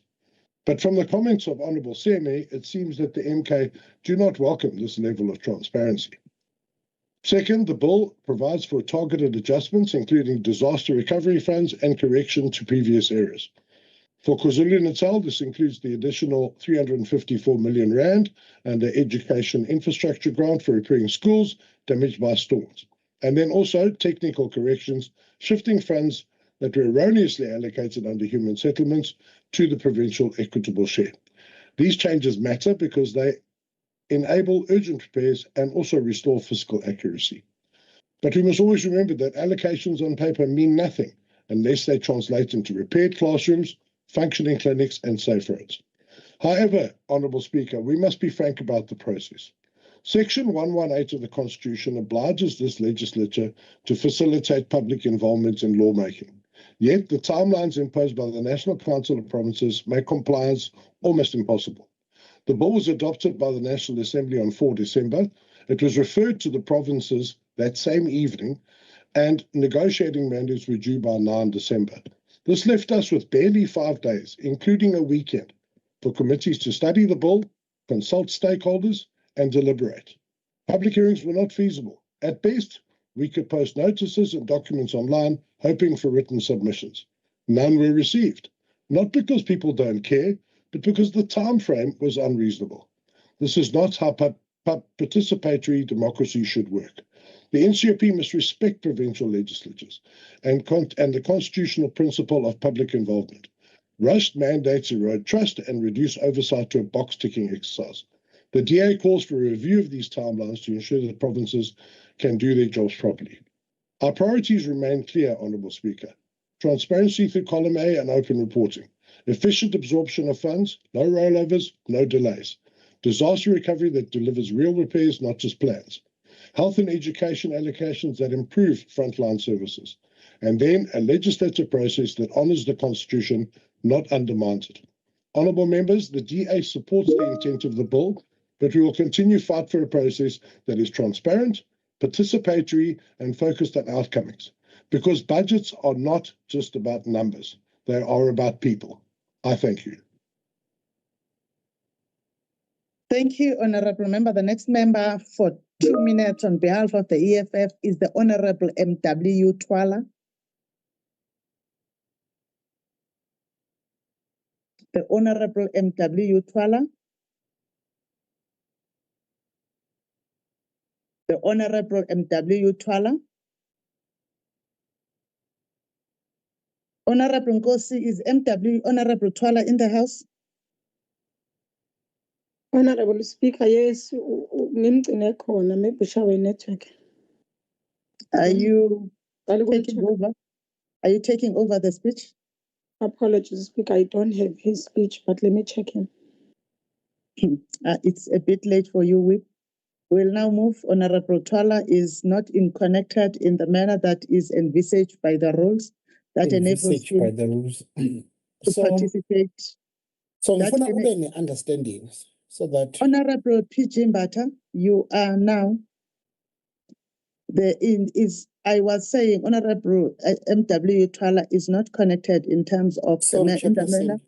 But from the comments of Honourable Seme, it seems that the MK do not welcome this level of transparency. Second, the bill provides for targeted adjustments, including disaster recovery funds and correction to previous errors. For KwaZulu-Natal, this includes the additional 354 million rand and the education infrastructure grant for repairing schools damaged by storms. And then also technical corrections, shifting funds that were erroneously allocated under human settlements to the provincial equitable share. These changes matter because they enable urgent repairs and also restore fiscal accuracy. But we must always remember that allocations on paper mean nothing unless they translate into repaired classrooms, functioning clinics, and safe roads. However, Honourable Speaker, we must be frank about the process. Section 118 of the Constitution obliges this legislature to facilitate public involvement in lawmaking. Yet the timelines imposed by the National Council of Provinces make compliance almost impossible. The bill was adopted by the National Assembly on 4 December. It was referred to the provinces that same evening, and negotiating mandates were due by 9 December. This left us with barely 5 days, including a weekend, for committees to study the bill, consult stakeholders, and deliberate. Public hearings were not feasible. At best, we could post notices and documents online, hoping for written submissions. None were received, not because people don't care, but because the time frame was unreasonable. This is not how participatory democracy should work. The NCOP must respect provincial legislatures and the constitutional principle of public involvement. Rushed mandates erode trust and reduce oversight to a box-ticking exercise. The DA calls for a review of these timelines to ensure that provinces can do their jobs properly. Our priorities remain clear, Honourable Speaker. Transparency through column A and open reporting. Efficient absorption of funds, no rollovers, no delays. Disaster recovery that delivers real repairs, not just plans. Health and education allocations that improve frontline services. And then a legislative process that honours the Constitution, not undermines it. Honourable members, the DA supports the intent of the bill, but we will continue to fight for a process that is transparent, participatory, and focused on outcomes. Because budgets are not just about numbers, they are about people. I thank you. Thank you, Honourable Member. The next member for 2 minutes on behalf of the EFF is the Honourable M.W. Twala. The Honourable M.W. Twala. The Honourable M.W. Twala. Honourable Nkosi, is M.W. Honourable Twala in the house? Honourable Speaker, yes, ngimgcine khona maybe ushawe network. Are you taking over? Are you taking over the speech? Apologies, Speaker, I don't have his speech, but let me check him. It's a bit late for you, Whip. We'll now move. Honourable Twala is not connected in the manner that is envisaged by the rules that enables him by the rules. to participate. So That ngifuna ube ne-understanding so that Honourable P.G. Mbata, you are now I was saying Honourable M.W. Twala is not connected in terms of in the manner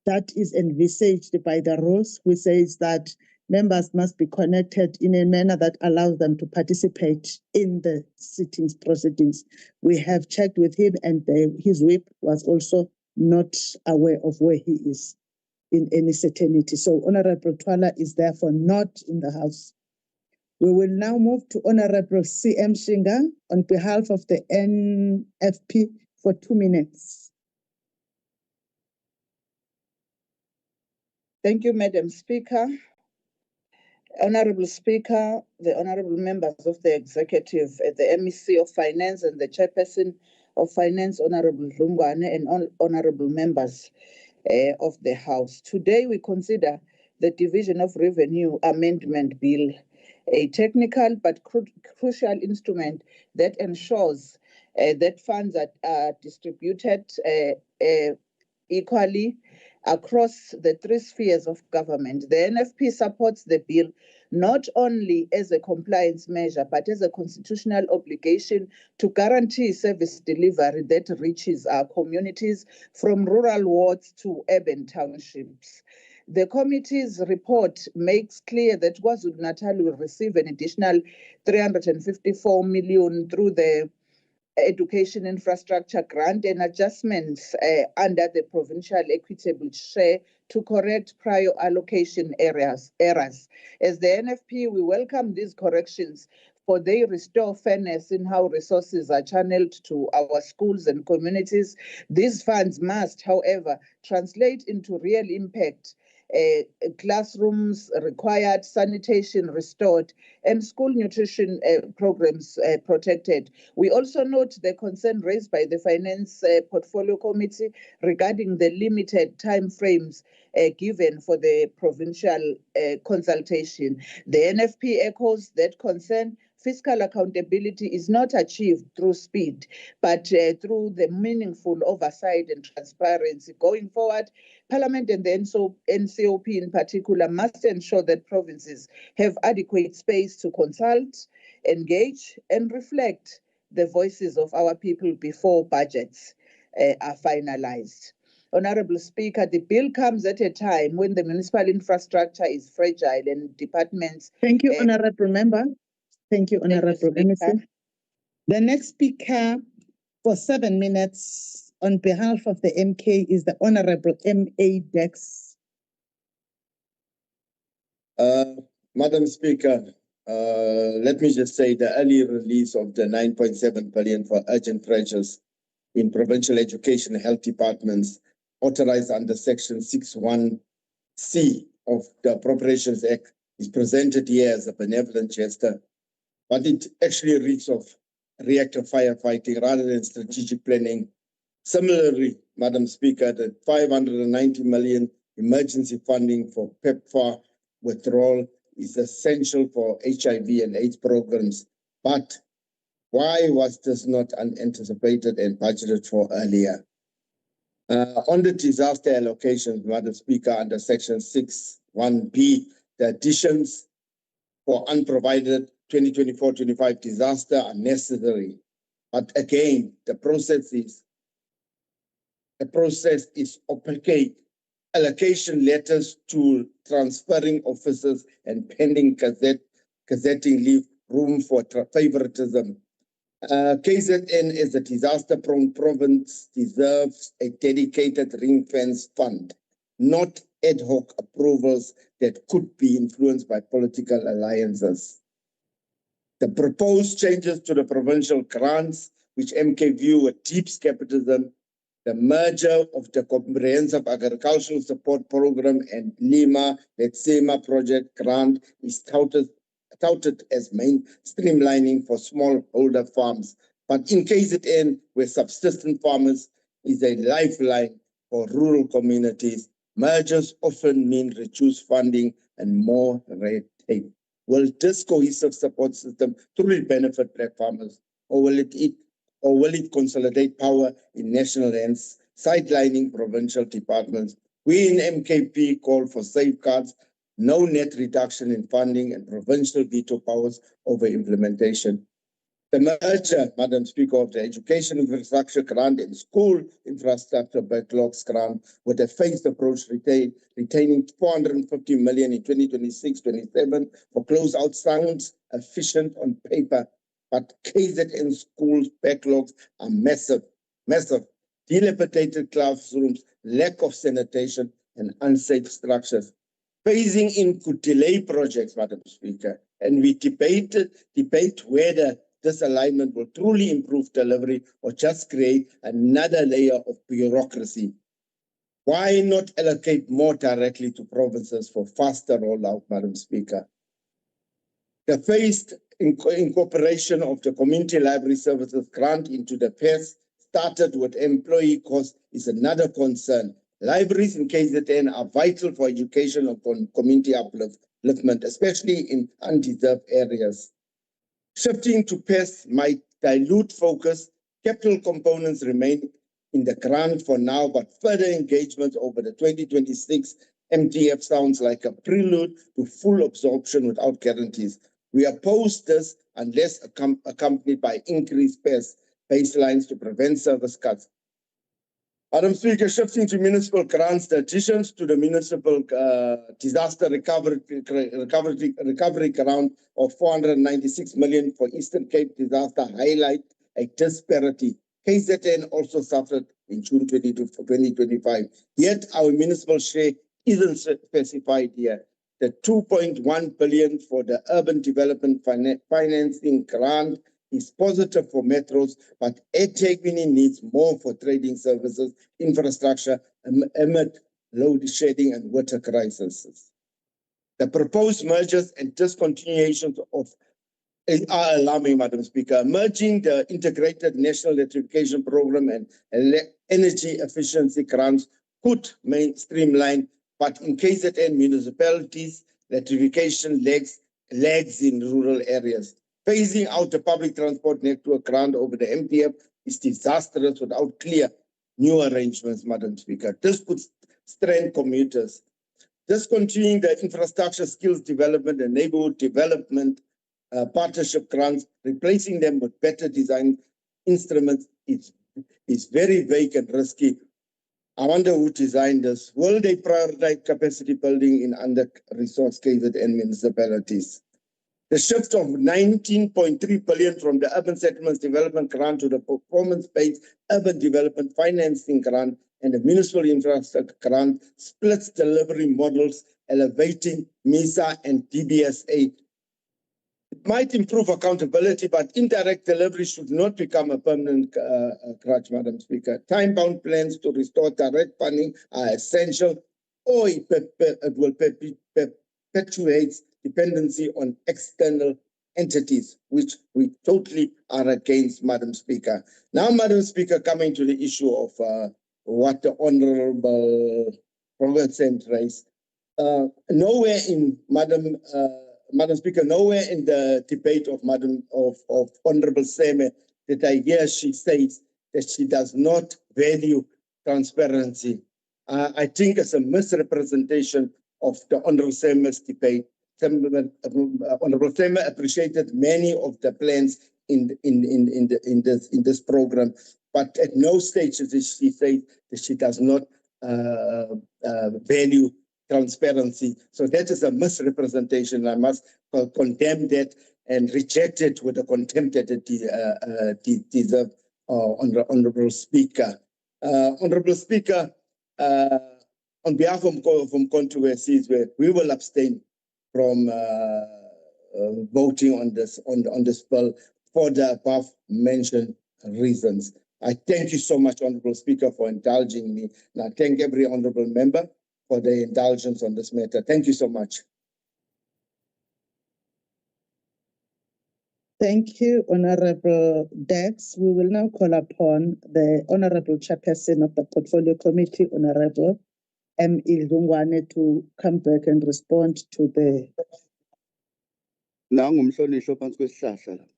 that is envisaged by the rules, which says that members must be connected in a manner that allows them to participate in the sittings proceedings. We have checked with him, and his whip was also not aware of where he is in any certainty. So Honorable Twala is therefore not in the House. We will now move to Honorable C.M. Shinga on behalf of the NFP for 2 minutes. Thank you, Madam Speaker. Honorable Speaker, the honorable members of the executive, the MEC of Finance and the Chairperson of Finance, Honorable Dlungwane, and honorable members of the House. Today we consider the Division of Revenue Amendment Bill, a technical but crucial instrument that ensures that funds are distributed equally across the 3 spheres of government. The NFP supports the bill not only as a compliance measure, but as a constitutional obligation to guarantee service delivery that reaches our communities from rural wards to urban townships. The committee's report makes clear that KwaZulu-Natal will receive an additional 354 million through the Education Infrastructure Grant and adjustments under the provincial equitable share to correct prior allocation errors. As the NFP, we welcome these corrections, for they restore fairness in how resources are channeled to our schools and communities. These funds must, however, translate into real impact. Classrooms required, sanitation restored, and school nutrition programs protected. We also note the concern raised by the Finance Portfolio Committee regarding the limited time frames given for the provincial consultation. The NFP echoes that concern. Fiscal accountability is not achieved through speed, but through the meaningful oversight and transparency. Going forward, Parliament and the NCOP in particular must ensure that provinces have adequate space to consult, engage, and reflect the voices of our people before budgets are finalized. Honorable Speaker, the bill comes at a time when the municipal infrastructure is fragile and departments... Thank you, Honorable Member. Thank you, Honorable MEC. The next speaker for 7 minutes on behalf of the MK is the Honorable M.A. Dex. Madam Speaker, let me just say the early release of the 9.7 billion for urgent pressures in provincial education and health departments authorized under Section 61C of the Appropriations Act is presented here as a benevolent gesture, but it actually reeks of reactive firefighting rather than strategic planning. Similarly, Madam Speaker, the 590 million emergency funding for PEPFAR withdrawal is essential for HIV and AIDS programs. But why was this not unanticipated and budgeted for earlier? On the disaster allocations, Madam Speaker, under Section 61B, the additions for unprovided 2024-25 disaster are necessary. But again, the process is opaque. Allocation letters to transferring officers and pending gazetting leave room for favoritism. KZN as a disaster-prone province deserves a dedicated ring-fence fund, not ad hoc approvals that could be influenced by political alliances. The proposed changes to the provincial grants, which MK view with deep skepticism, the merger of the Comprehensive Agricultural Support Program and Lima Letsema project grant is touted as main streamlining for smallholder farms. But in KZN, where subsistence farmers is a lifeline for rural communities, mergers often mean reduced funding and more red tape. Will this cohesive support system truly benefit black farmers, or will it consolidate power in national hands, sidelining provincial departments? We in MKP call for safeguards, no net reduction in funding, and provincial veto powers over implementation. The merger, Madam Speaker, of the Education Infrastructure Grant and School Infrastructure Backlogs Grant with a phased approach retaining 450 million in 2026-27 for closeout sounds efficient on paper, but KZN schools backlogs are massive. Dilapidated classrooms, lack of sanitation, and unsafe structures. Phasing in could delay projects, Madam Speaker, and we debate whether this alignment will truly improve delivery or just create another layer of bureaucracy. Why not allocate more directly to provinces for faster rollout, Madam Speaker? The phased incorporation of the Community Library Services grant into the PES started with employee costs is another concern. Libraries in KZN are vital for education and community upliftment, especially in undeserved areas. Shifting to PES might dilute focus. Capital components remain in the grant for now, but further engagement over the 2026 MTF sounds like a prelude to full absorption without guarantees. We oppose this unless accompanied by increased PES baselines to prevent service cuts. Madam Speaker, shifting to municipal grants, the additions to the municipal disaster recovery grant of 496 million for Eastern Cape disaster highlight a disparity. KZN also suffered in June 2025, yet our municipal share isn't specified here. The 2.1 billion for the urban development financing grant is positive for metros, but eThekwini needs more for trading services, infrastructure, amid load shedding and water crises. The proposed mergers and discontinuations are alarming, Madam Speaker. Merging the Integrated National Electrification Program and energy efficiency grants could streamline, but in KZN municipalities, electrification lags in rural areas. Phasing out the public transport network grant over the MTF is disastrous without clear new arrangements, Madam Speaker. This could strain commuters. Discontinuing the infrastructure skills development and neighborhood development partnership grants, replacing them with better design instruments is very vague and risky. I wonder who designed this. Will they prioritize capacity building in under-resourced KZN municipalities? The shift of 19.3 billion from the Urban Settlements Development Grant to the Performance-Based Urban Development Financing Grant and the Municipal Infrastructure Grant splits delivery models, elevating MISA and DBSA. It might improve accountability, but indirect delivery should not become a permanent crutch, Madam Speaker. Time-bound plans to restore direct funding are essential, or it will perpetuate dependency on external entities, which we totally are against, Madam Speaker. Now, Madam Speaker, coming to the issue of what the Honourable Robert raised, nowhere in Madam Speaker, nowhere in the debate of Honourable Seme did I hear she says that she does not value transparency. I think it's a misrepresentation of the Honourable Seme's debate. Honourable Seme appreciated many of the plans in this program, but at no stage did she say that she does not value transparency. So that is a misrepresentation. I must condemn that and reject it with the contempt that it deserves, Honourable Speaker. Honourable Speaker, on behalf of Controversies, we will abstain from voting on this bill for the above mentioned reasons. I thank you so much, Honourable Speaker, for indulging me. And I thank every honourable member for their indulgence on this matter. Thank you so much. Thank you, Honourable Dex. We will now call upon the Honourable Chairperson of the Portfolio Committee, Honourable M.E. Lungwane, to come back and respond to the... Nangumhlonishwa phansi kwesihlahla lapha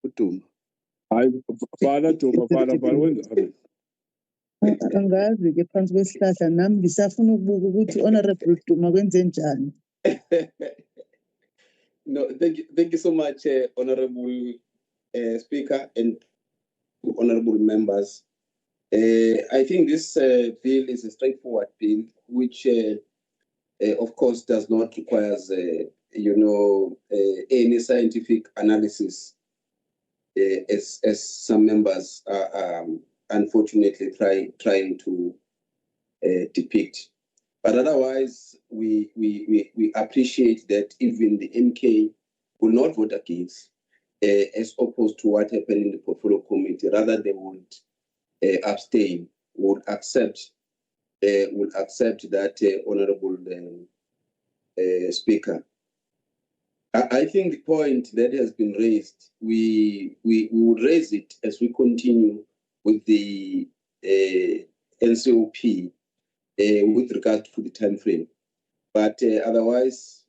uDuma. Hayi vala Duma vala wenzani? Angazi ke phansi kwesihlahla nami ngisafuna ukubuka ukuthi Honourable Duma kwenze njani. No, thank you so much, Honourable Speaker, and honorable members. I think this bill is a straightforward bill, which, of course, does not require, any scientific analysis, as some members are unfortunately trying to depict. But otherwise, we appreciate that even the MK will not vote against, as opposed to what happened in the portfolio committee. Rather, they would abstain, would accept that, honorable Speaker. I think the point that has been raised, we would raise it as we continue with the NCOP with regard to the time frame. But otherwise,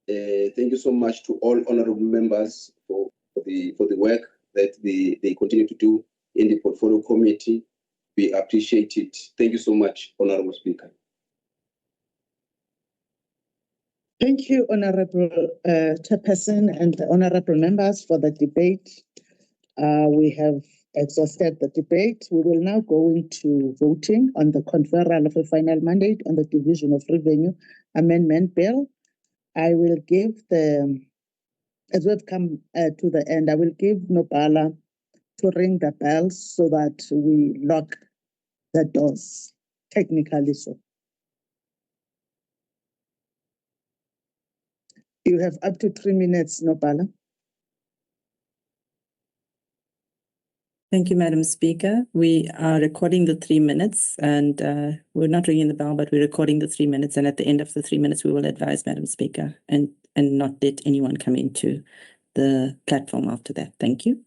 thank you so much to all honorable members for the work that they continue to do in the portfolio committee. We appreciate it. Thank you so much, Honorable Speaker. Thank you, Honorable Chairperson and honorable members for the debate. We have exhausted the debate. We will now go into voting on the conferral of a final mandate on the Division of Revenue Amendment Bill. I will give as we've come to the end, I will give Nopala to ring the bells so that we lock the doors, technically so. You have up to 3 minutes, Nopala. Thank you, Madam Speaker. We are recording the 3 minutes and we're not ringing the bell, but we're recording the 3 minutes. And at the end of the 3 minutes, we will advise Madam Speaker and not let anyone come into the platform after that. Thank you.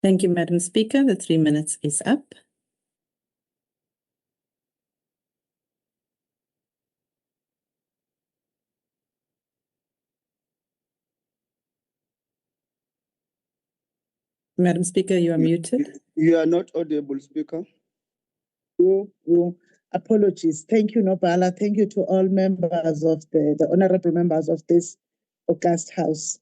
Thank you, Madam Speaker. The 3 minutes is up. Madam Speaker, you are muted. You are not audible, Speaker. Apologies. Thank you, Nobala. Thank you to all members of the honorable members of this august house.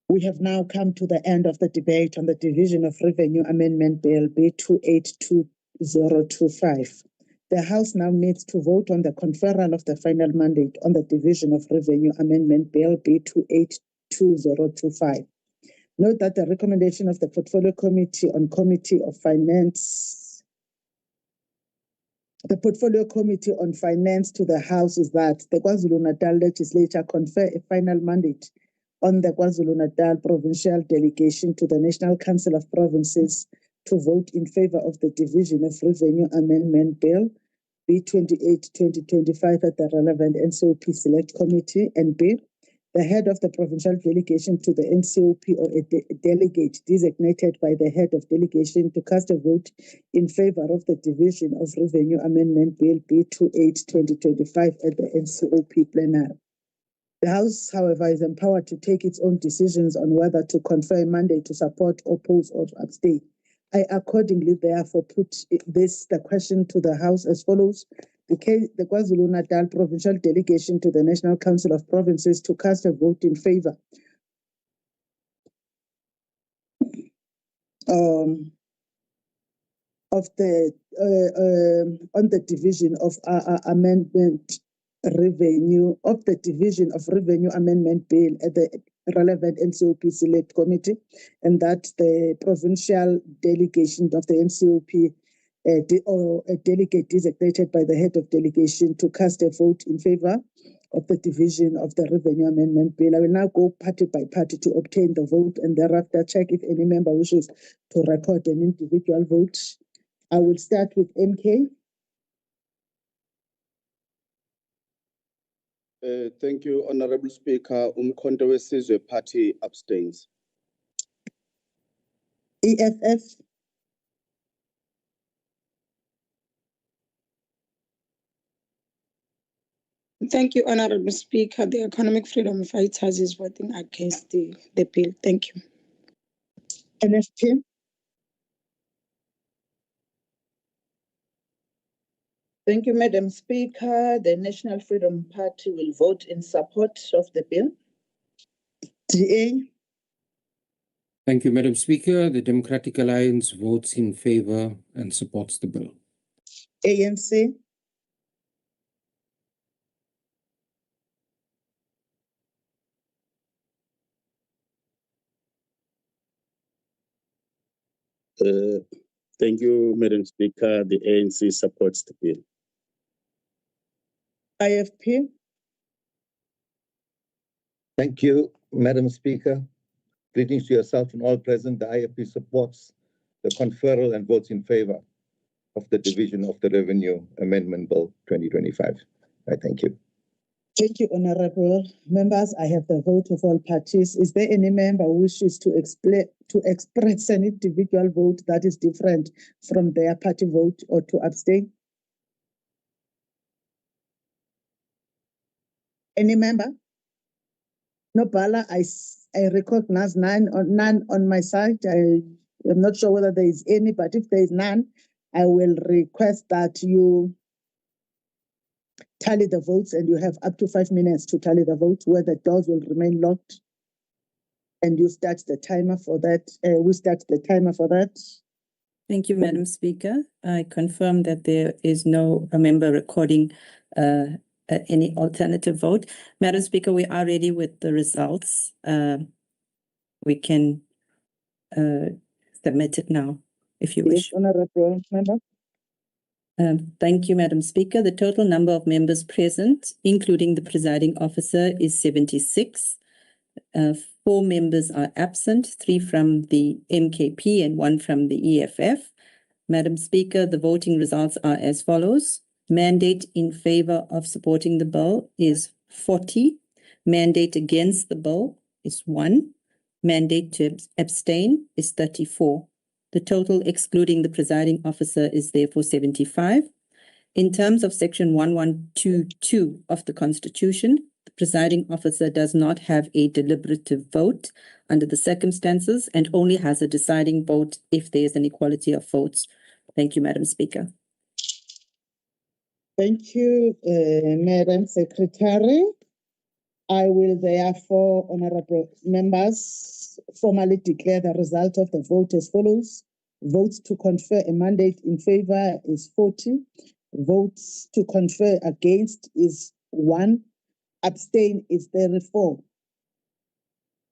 We have now come to the end of the debate on the Division of Revenue Amendment Bill B282025. The House now needs to vote on the conferral of the final mandate on the Division of Revenue Amendment Bill B282025. Note that the recommendation of the Portfolio Committee on Committee of Finance, the Portfolio Committee on Finance to the House is that the KwaZulu-Natal Legislature confer a final mandate on the KwaZulu-Natal Provincial Delegation to the National Council of Provinces to vote in favor of the Division of Revenue Amendment Bill B28/2025 at the relevant NCOP Select Committee, and B, the head of the provincial delegation to the NCOP or a delegate designated by the head of delegation to cast a vote in favor of the Division of Revenue Amendment Bill B28/2025 at the NCOP plenary. The House, however, is empowered to take its own decisions on whether to confer a mandate to support, oppose, or abstain. I accordingly, therefore, put the question to the House as follows. The KwaZulu-Natal Provincial Delegation to the National Council of Provinces to cast a vote in favor of the on the Division of Amendment Revenue of the Division of Revenue Amendment Bill at the relevant NCOP Select Committee, and that the provincial delegation of the NCOP or a delegate designated by the head of delegation to cast a vote in favor of the Division of the Revenue Amendment Bill. I will now go party by party to obtain the vote and thereafter check if any member wishes to record an individual vote. I will start with MK. Thank you, Honorable Speaker. Umkhonto wesizwe party abstains. EFF. Thank you, Honorable Speaker. The Economic Freedom Fighters is voting against the bill. Thank you. NFP. Thank you, Madam Speaker. The National Freedom Party will vote in support of the bill. DA. Thank you, Madam Speaker. The Democratic Alliance votes in favor and supports the bill. ANC. Thank you, Madam Speaker. The ANC supports the bill. IFP. Thank you, Madam Speaker. Greetings to yourself and all present. The IFP supports the conferral and votes in favor of the Division of the Revenue Amendment Bill 2025. I thank you. Thank you, Honorable Members. I have the vote of all parties. Is there any member who wishes to express an individual vote that is different from their party vote or to abstain? Any member? No, Bala, I recognize none on my side. I am not sure whether there is any, but if there is none, I will request that you tally the votes, and you have up to 5 minutes to tally the votes, where the doors will remain locked. And you start the timer for that. We start the timer for that. Thank you, Madam Speaker. I confirm that there is no member recording any alternative vote. Madam Speaker, we are ready with the results. We can submit it now, if you wish. Yes, Honorable Member. Thank you, Madam Speaker. The total number of members present, including the presiding officer, is 76. 4 members are absent, 3 from the MKP and 1 from the EFF. Madam Speaker, the voting results are as follows. Mandate in favor of supporting the bill is 40. Mandate against the bill is 1. Mandate to abstain is 34. The total excluding the presiding officer is therefore 75. In terms of Section 1122 of the Constitution, the presiding officer does not have a deliberative vote under the circumstances and only has a deciding vote if there is an equality of votes. Thank you, Madam Speaker. Thank you, Madam Secretary. I will therefore, honorable members, formally declare the result of the vote as follows. Votes to confer a mandate in favor is 40. Votes to confer against is 1. Abstain is 34.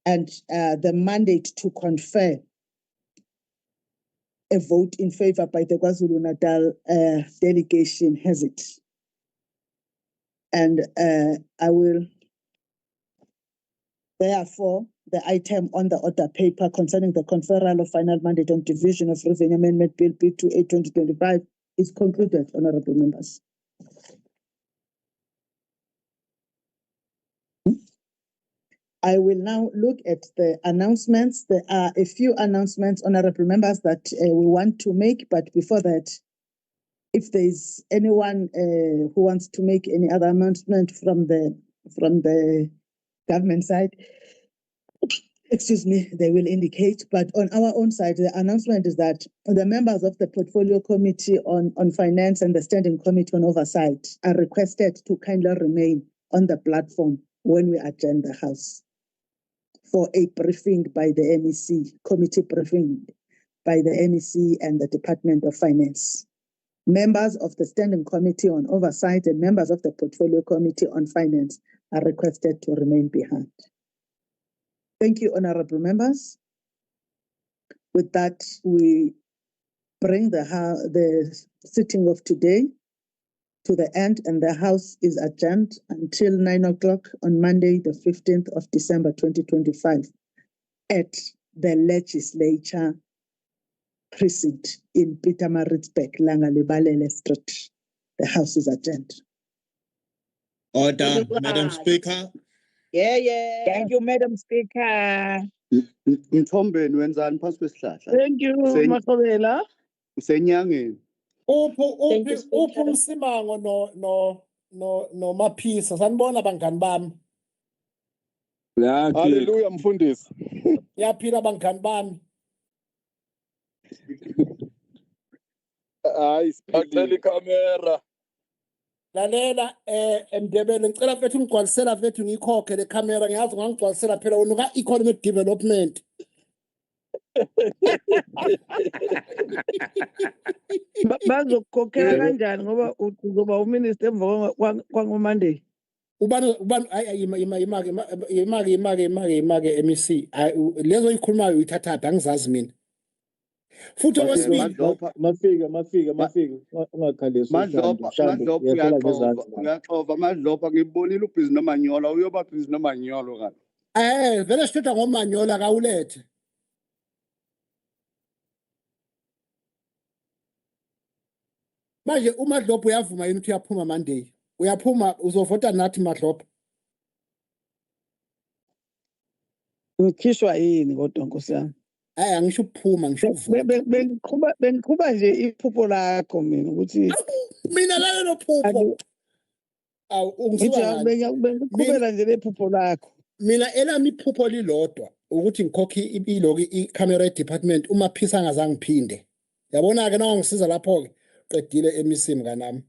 And the mandate to confer, a vote in favor by the KwaZulu-Natal delegation has it. And I will therefore, the item on the order paper concerning the conferral of final mandate on Division of Revenue Amendment Bill B28/2025 is concluded, honorable members. I will now look at the announcements. There are a few announcements, honorable members, that we want to make, but before that, if there is anyone who wants to make any other announcement from the government side, excuse me, they will indicate. But on our own side, the announcement is that the members of the Portfolio Committee on Finance and the Standing Committee on Oversight are requested to kindly remain on the platform when we adjourn the House for a briefing by the MEC, committee briefing by the MEC and the Department of Finance. Members of the Standing Committee on Oversight and members of the Portfolio Committee on Finance are requested to remain behind. Thank you, honorable members. With that, we bring the sitting of today to the end, and the House is adjourned until 9 o'clock on Monday, the 15th of December, 2025, at the Legislature precinct in Pietermaritzburg, Langalibalele Street. The House is adjourned. Order, Madam Speaker. Yeah. Thank you, Madam Speaker. Mthombeni wenzani phansi kwesihlahla? Thank you, Makobela. Usenyangeni. uphi umsimango no Maphisa sanibona bangani bami. Hallelujah mfundisi. Yaphila bangani bami. Hayi siphele camera. Lalela Mdebele ngicela mfethu ngigcwalisela mfethu ngikhokhe le camera ngiyazi ngangigcwalisela phela unuka economic development. Bazokukhokhela kanjani ngoba uzoba uminister emva kwangoMonday. Ubani imake MEC lezo ikhulumayo uyithatha angizazi mina. Futhi okwesibili mafika ungakhalisi uyaxova Madlopha ngibonile ubhizi nomanyola uyoba bhizi nomanyolo kanti. Vele sithetha ngomanyola kawulethe. Manje uMadlopha uyavuma yini ukuthi uyaphuma Monday? Uyaphuma uzovota nathi Madlopha? Ngikhishwa yini kodwa Nkosi yami? Angisho ukuphuma ngisho ukuvota. Bengiqhuba nje iphupho lakho mina ukuthi mina lalelo phupho. Ungisuka ngani? Bengiqhubela nje lephupho lakho. Mina elami iphupho lilodwa ukuthi ngikhokhe iloki i-camera department uma Phisa angazange ngiphinde. Yabona ke nawangisiza lapho ke qedile MEC mnganami.